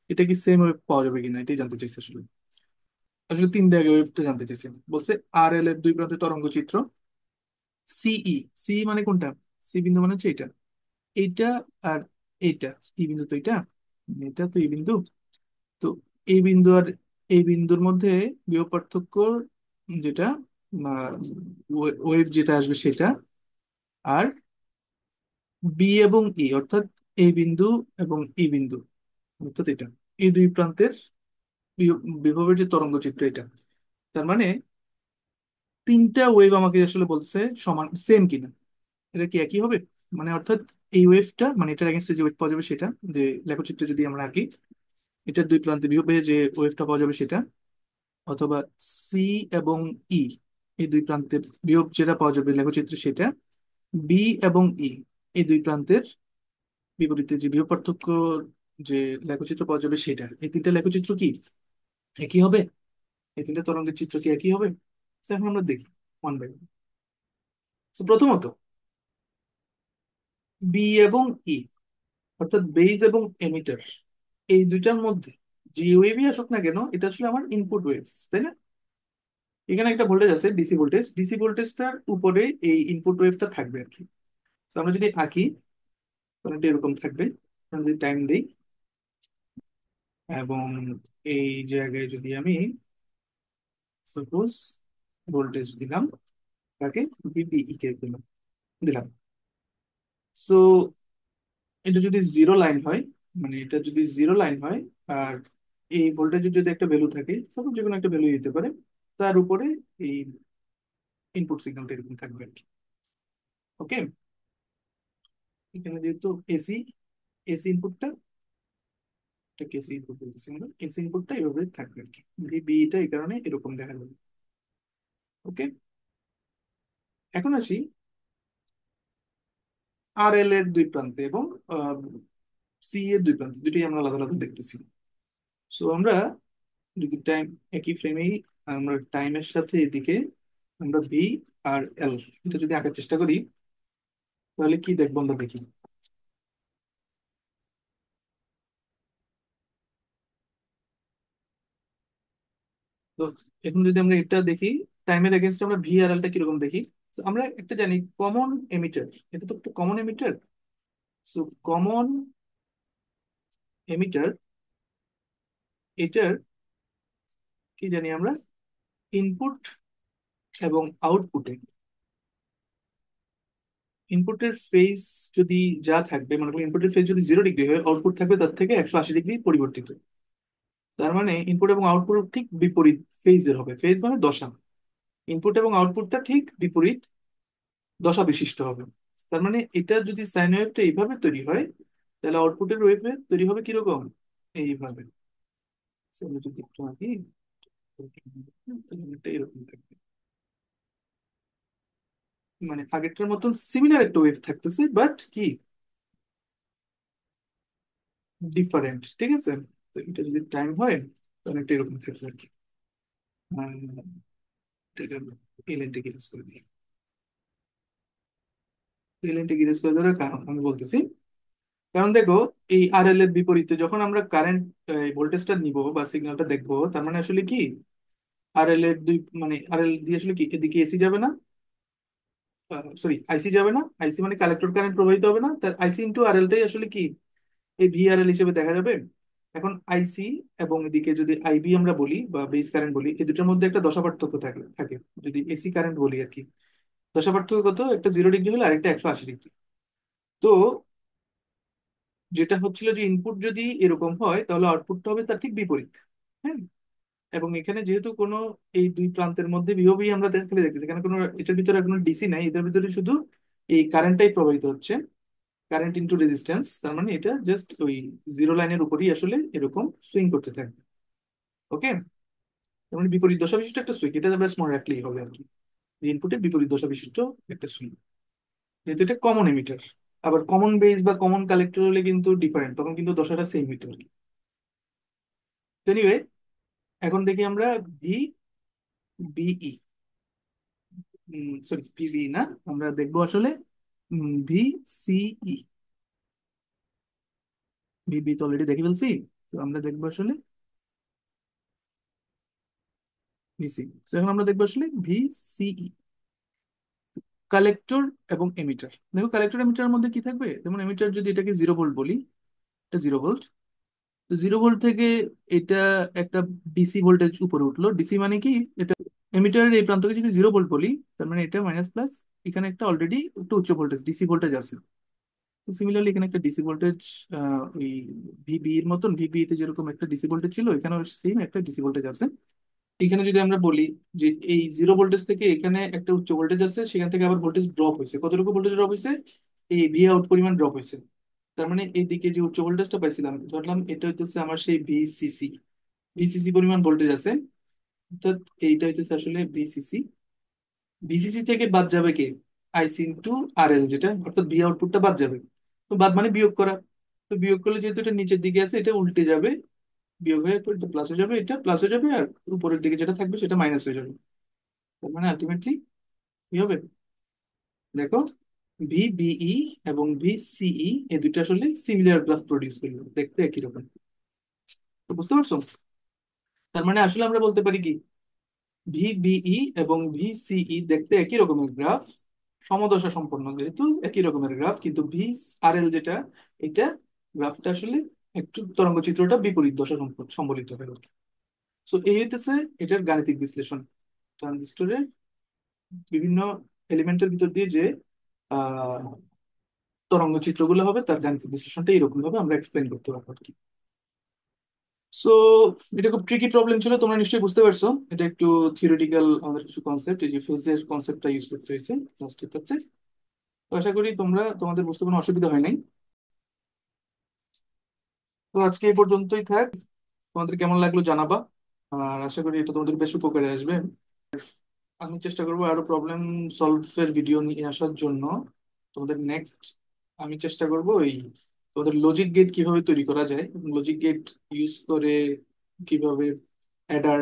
Speaker 1: এটা কি সেম ওয়েভ পাওয়া যাবে কিনা এটাই জানতে চাইছে আসলে। আসলে তিন জায়গায় ওয়েভটা জানতে চাইছে। বলছে আর এল এর দুই প্রান্তের তরঙ্গ চিত্র সিই। সি মানে কোনটা? সি বিন্দু মানে হচ্ছে এটা, এইটা আর এইটা। ই বিন্দু তো এটা, এটা তো এই বিন্দু। তো এই বিন্দু আর এই বিন্দুর মধ্যে বিভব পার্থক্য যেটা, ওয়েভ যেটা আসবে সেটা, আর বি এবং ই অর্থাৎ এই বিন্দু এবং এই বিন্দু, অর্থাৎ এটা, এই দুই প্রান্তের বিভবের যে তরঙ্গ চিত্র এটা। তার মানে তিনটা ওয়েভ আমাকে আসলে বলছে সমান সেম কিনা, এটা কি একই হবে? মানে অর্থাৎ এই ওয়েভটা, মানে এটার এগেনস্টে যে ওয়েভ পাওয়া যাবে সেটা, যে লেখচিত্রে যদি আমরা আঁকি, এটার দুই প্রান্তে বিভবে যে ওয়েভটা পাওয়া যাবে সেটা, অথবা সি এবং ই এই দুই প্রান্তের বিভব যেটা পাওয়া যাবে লেখচিত্রে সেটা, বি এবং ই এই দুই প্রান্তের বিপরীতে যে বিভব পার্থক্য যে লেখচিত্র পাওয়া যাবে সেটা, এই তিনটা লেখচিত্র কি একই হবে? এই তিনটা তরঙ্গের চিত্র কি একই হবে? So, এখন আমরা দেখি ওয়ান বাই ওয়ান। প্রথমত, বি এবং ই অর্থাৎ বেজ এবং এমিটার, এই দুইটার মধ্যে যে ওয়েভই আসুক না কেন, এটা আসলে আমার ইনপুট ওয়েভ, তাই না? এখানে একটা ভোল্টেজ আছে ডিসি ভোল্টেজ, ডিসি ভোল্টেজটার উপরে এই ইনপুট ওয়েভটা থাকবে আর কি। তো আমরা যদি আঁকি, তাহলে এটা এরকম থাকবে। আমরা যদি টাইম দিই এবং এই জায়গায় যদি আমি সাপোজ ভোল্টেজ দিলাম, তাকে বিপিই কে দিলাম, দিলাম। সো এটা যদি জিরো লাইন হয়, মানে এটা যদি জিরো লাইন হয়, আর এই ভোল্টেজের যদি একটা ভ্যালু থাকে, সাপোজ যে কোনো একটা ভ্যালু দিতে পারে, তার উপরে এই ইনপুট সিগন্যালটা এরকম থাকবে আর কি। ওকে। এখানে যেহেতু এসি, এসি ইনপুটটা, এটা এসি ইনপুট বলতেছি আমরা, এসি ইনপুটটা এভাবে থাকবে আর কি। বিটা এই কারণে এরকম দেখা যাবে। ওকে। এখন আসি আর এল এর দুই প্রান্তে এবং সি এর দুই প্রান্তে, দুটোই আমরা আলাদা আলাদা দেখতেছি। সো আমরা যদি টাইম একই ফ্রেমেই, আমরা টাইমের সাথে এদিকে আমরা বি আর এল এটা যদি আঁকার চেষ্টা করি, তাহলে কি দেখবো আমরা দেখি। তো এখন যদি আমরা এটা দেখি, টাইমের এগেনস্ট আমরা ভি আর এলটা কিরকম দেখি। তো আমরা একটা জানি কমন এমিটার, এটা তো একটা common emitter. So common emitter, এটার কি জানি আমরা, ইনপুট এবং আউটপুটে, ইনপুটের ফেজ যদি যা থাকবে, মানে ইনপুটের ফেজ যদি 0 ডিগ্রি হয়, আউটপুট থাকবে তার থেকে 180 ডিগ্রি পরিবর্তিত। তার মানে ইনপুট এবং আউটপুট ঠিক বিপরীত ফেজের হবে। ফেজ মানে দশা। ইনপুট এবং আউটপুটটা ঠিক বিপরীত দশা বিশিষ্ট হবে। তার মানে এটা যদি সাইন ওয়েভটা এইভাবে তৈরি হয়, তাহলে আউটপুটের ওয়েভে তৈরি হবে কিরকম, এইভাবে। So, আমি যদি একটু আঁকি, তাহলে এটা এরকম থাকবে। মানে আগেরটার মতন সিমিলার একটা ওয়েভ থাকতেছে, বাট কি ডিফারেন্ট, ঠিক আছে। তো এটা যদি টাইম হয়, তাহলে এটা এরকম থাকবে আর কি। এটা এলএনটি ইউজ করে দিই। এলএনটি ইউজ করে দেওয়ার কারণ আমি বলতেছি, কারণ দেখো, এই আরএল এর বিপরীতে যখন আমরা কারেন্ট ভোল্টেজটা নিব বা সিগন্যালটা দেখবো, তার মানে আসলে কি আরএল এর দুই, মানে আরএল দিয়ে আসলে কি এদিকে এসি যাবে না, সরি আইসি যাবে না, আইসি মানে কালেক্টর কারেন্ট প্রবাহিত হবে না, তার আইসি ইন্টু আরএলটাই আসলে কি এই ভিআরএল হিসেবে দেখা যাবে। এখন আইসি এবং এদিকে যদি আইবি আমরা বলি বা বেস কারেন্ট বলি, এই দুটোর মধ্যে একটা দশা পার্থক্য থাকে থাকে যদি এসি কারেন্ট বলি আর কি। দশা পার্থক্য কত, একটা 0 ডিগ্রি হলে আরেকটা 180 ডিগ্রি। তো যেটা হচ্ছিল যে ইনপুট যদি এরকম হয়, তাহলে আউটপুটটা হবে তার ঠিক বিপরীত। হ্যাঁ। এবং এখানে যেহেতু কোনো এই দুই প্রান্তের মধ্যে বিহবই আমরা দেখলে দেখতেছি, এখানে কোনো এটার ভিতরে কোনো ডিসি নাই, এটার ভিতরে শুধু এই কারেন্টটাই প্রবাহিত হচ্ছে, কারেন্ট ইনটু রেজিস্ট্যান্স। তার মানে এটা জাস্ট ওই জিরো লাইনের উপরই আসলে এরকম সুইং করতে থাকবে। ওকে। তার মানে বিপরীত দশা বিশিষ্ট একটা সুইং, এটা আমরা মনে রাখলেই হবে আর কি, ইনপুটের বিপরীত দশা বিশিষ্ট একটা সুইং, যেহেতু এটা কমন এমিটার। আবার কমন বেস বা কমন কালেক্টর হলে কিন্তু ডিফারেন্ট, তখন কিন্তু দশাটা সেম হইতো আর কি। এনিওয়ে, এখন দেখি আমরা ভি বিই, সরি পিভি না, আমরা দেখবো আসলে ভি সিই। ভিবি তো অলরেডি দেখে ফেলছি, তো আমরা দেখবো আসলে ভিসি। তো এখন আমরা দেখবো আসলে ভিসিই, কালেক্টর এবং এমিটার। দেখো কালেক্টর এমিটারের মধ্যে কি থাকবে, যেমন এমিটার যদি এটাকে 0 ভোল্ট বলি, এটা 0 ভোল্ট। তো 0 ভোল্ট থেকে এটা একটা ডিসি ভোল্টেজ উপরে উঠলো, ডিসি মানে কি, এটা এমিটারের এই প্রান্তকে যদি 0 ভোল্ট বলি, তার মানে এটা মাইনাস প্লাস, এখানে একটা অলরেডি একটু উচ্চ ভোল্টেজ ডিসি ভোল্টেজ আছে। তো সিমিলারলি এখানে একটা ডিসি ভোল্টেজ, ওই ভিবি এর মতন, ভিবি তে যেরকম একটা ডিসি ভোল্টেজ ছিল, এখানেও সেম একটা ডিসি ভোল্টেজ আছে। এখানে যদি আমরা বলি যে এই 0 ভোল্টেজ থেকে এখানে একটা উচ্চ ভোল্টেজ আছে, সেখান থেকে আবার ভোল্টেজ ড্রপ হয়েছে, কতটুকু ভোল্টেজ ড্রপ হয়েছে, এই ভি আউট পরিমাণ ড্রপ হয়েছে। তার মানে এইদিকে যে উচ্চ ভোল্টেজটা পাইছিলাম, ধরলাম এটা হইতেছে আমার সেই ভিসিসি, ভিসিসি পরিমাণ ভোল্টেজ আছে, অর্থাৎ এইটা হইতেছে আসলে ভিসিসি। ভিসিসি থেকে বাদ যাবে কে, আইসি ইন্টু আরএল, যেটা অর্থাৎ ভি আউটপুটটা বাদ যাবে। তো বাদ মানে বিয়োগ করা, তো বিয়োগ করলে যেহেতু এটা নিচের দিকে আছে, এটা উল্টে যাবে, বিয়োগ হয়ে এটা প্লাস হয়ে যাবে, এটা প্লাস হয়ে যাবে, আর উপরের দিকে যেটা থাকবে সেটা মাইনাস হয়ে যাবে। তার মানে আলটিমেটলি কি হবে, দেখো ভিবিই এবং ভিসিই এই দুটো আসলে সিমিলার গ্রাফ প্রডিউস করবে, দেখতে একই রকম। তো বুঝতে পারছো, তার মানে আসলে আমরা বলতে পারি কি, ভিবিই এবং ভিসিই দেখতে একই রকমের গ্রাফ, সমদশা সম্পন্ন যেহেতু একই রকমের গ্রাফ, কিন্তু ভি আর এল যেটা, এটা গ্রাফটা আসলে একটু তরঙ্গ চিত্রটা বিপরীত দশা সম্বলিত হবে। সো এই হইতেছে এটার গাণিতিক বিশ্লেষণ, ট্রানজিস্টরের বিভিন্ন এলিমেন্টের ভিতর দিয়ে যে আহ তরঙ্গ চিত্রগুলো হবে, তার গাণিতিক বিশ্লেষণটা এরকম ভাবে আমরা এক্সপ্লেন করতে পারবো আর কি। সো এটা খুব ট্রিকি প্রবলেম ছিল, তোমরা নিশ্চয়ই বুঝতে পারছো, এটা একটু থিওরিটিক্যাল, আমাদের কিছু কনসেপ্ট, এই যে ফেজের কনসেপ্টটা ইউজ করতে হয়েছে জাস্ট। তো আশা করি তোমাদের বুঝতে কোনো অসুবিধা হয় নাই। তো আজকে এই পর্যন্তই থাক, তোমাদের কেমন লাগলো জানাবা, আর আশা করি এটা তোমাদের বেশ উপকারে আসবে। আমি চেষ্টা করবো আরো প্রবলেম সলভের ভিডিও নিয়ে আসার জন্য তোমাদের নেক্সট। আমি চেষ্টা করবো এই তোমাদের লজিক গেট কিভাবে তৈরি করা যায়, লজিক গেট ইউজ করে কিভাবে অ্যাডার,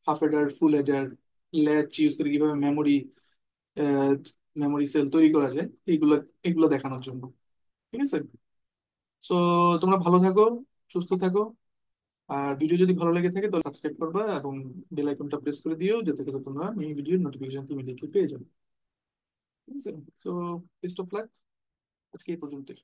Speaker 1: হাফ অ্যাডার, ফুল অ্যাডার, ল্যাচ ইউজ করে কিভাবে মেমোরি সেল তৈরি করা যায়, এইগুলো এগুলো দেখানোর জন্য। ঠিক আছে। সো তোমরা ভালো থাকো, সুস্থ থাকো, আর ভিডিও যদি ভালো লেগে থাকে তাহলে সাবস্ক্রাইব করবা এবং বেল আইকনটা প্রেস করে দিও, যাতে করে তোমরা এই ভিডিওর নোটিফিকেশন ইমিডিয়েটলি পেয়ে যাবে। ঠিক আছে। তো বেস্ট অফ লাক, আজকে এই পর্যন্তই।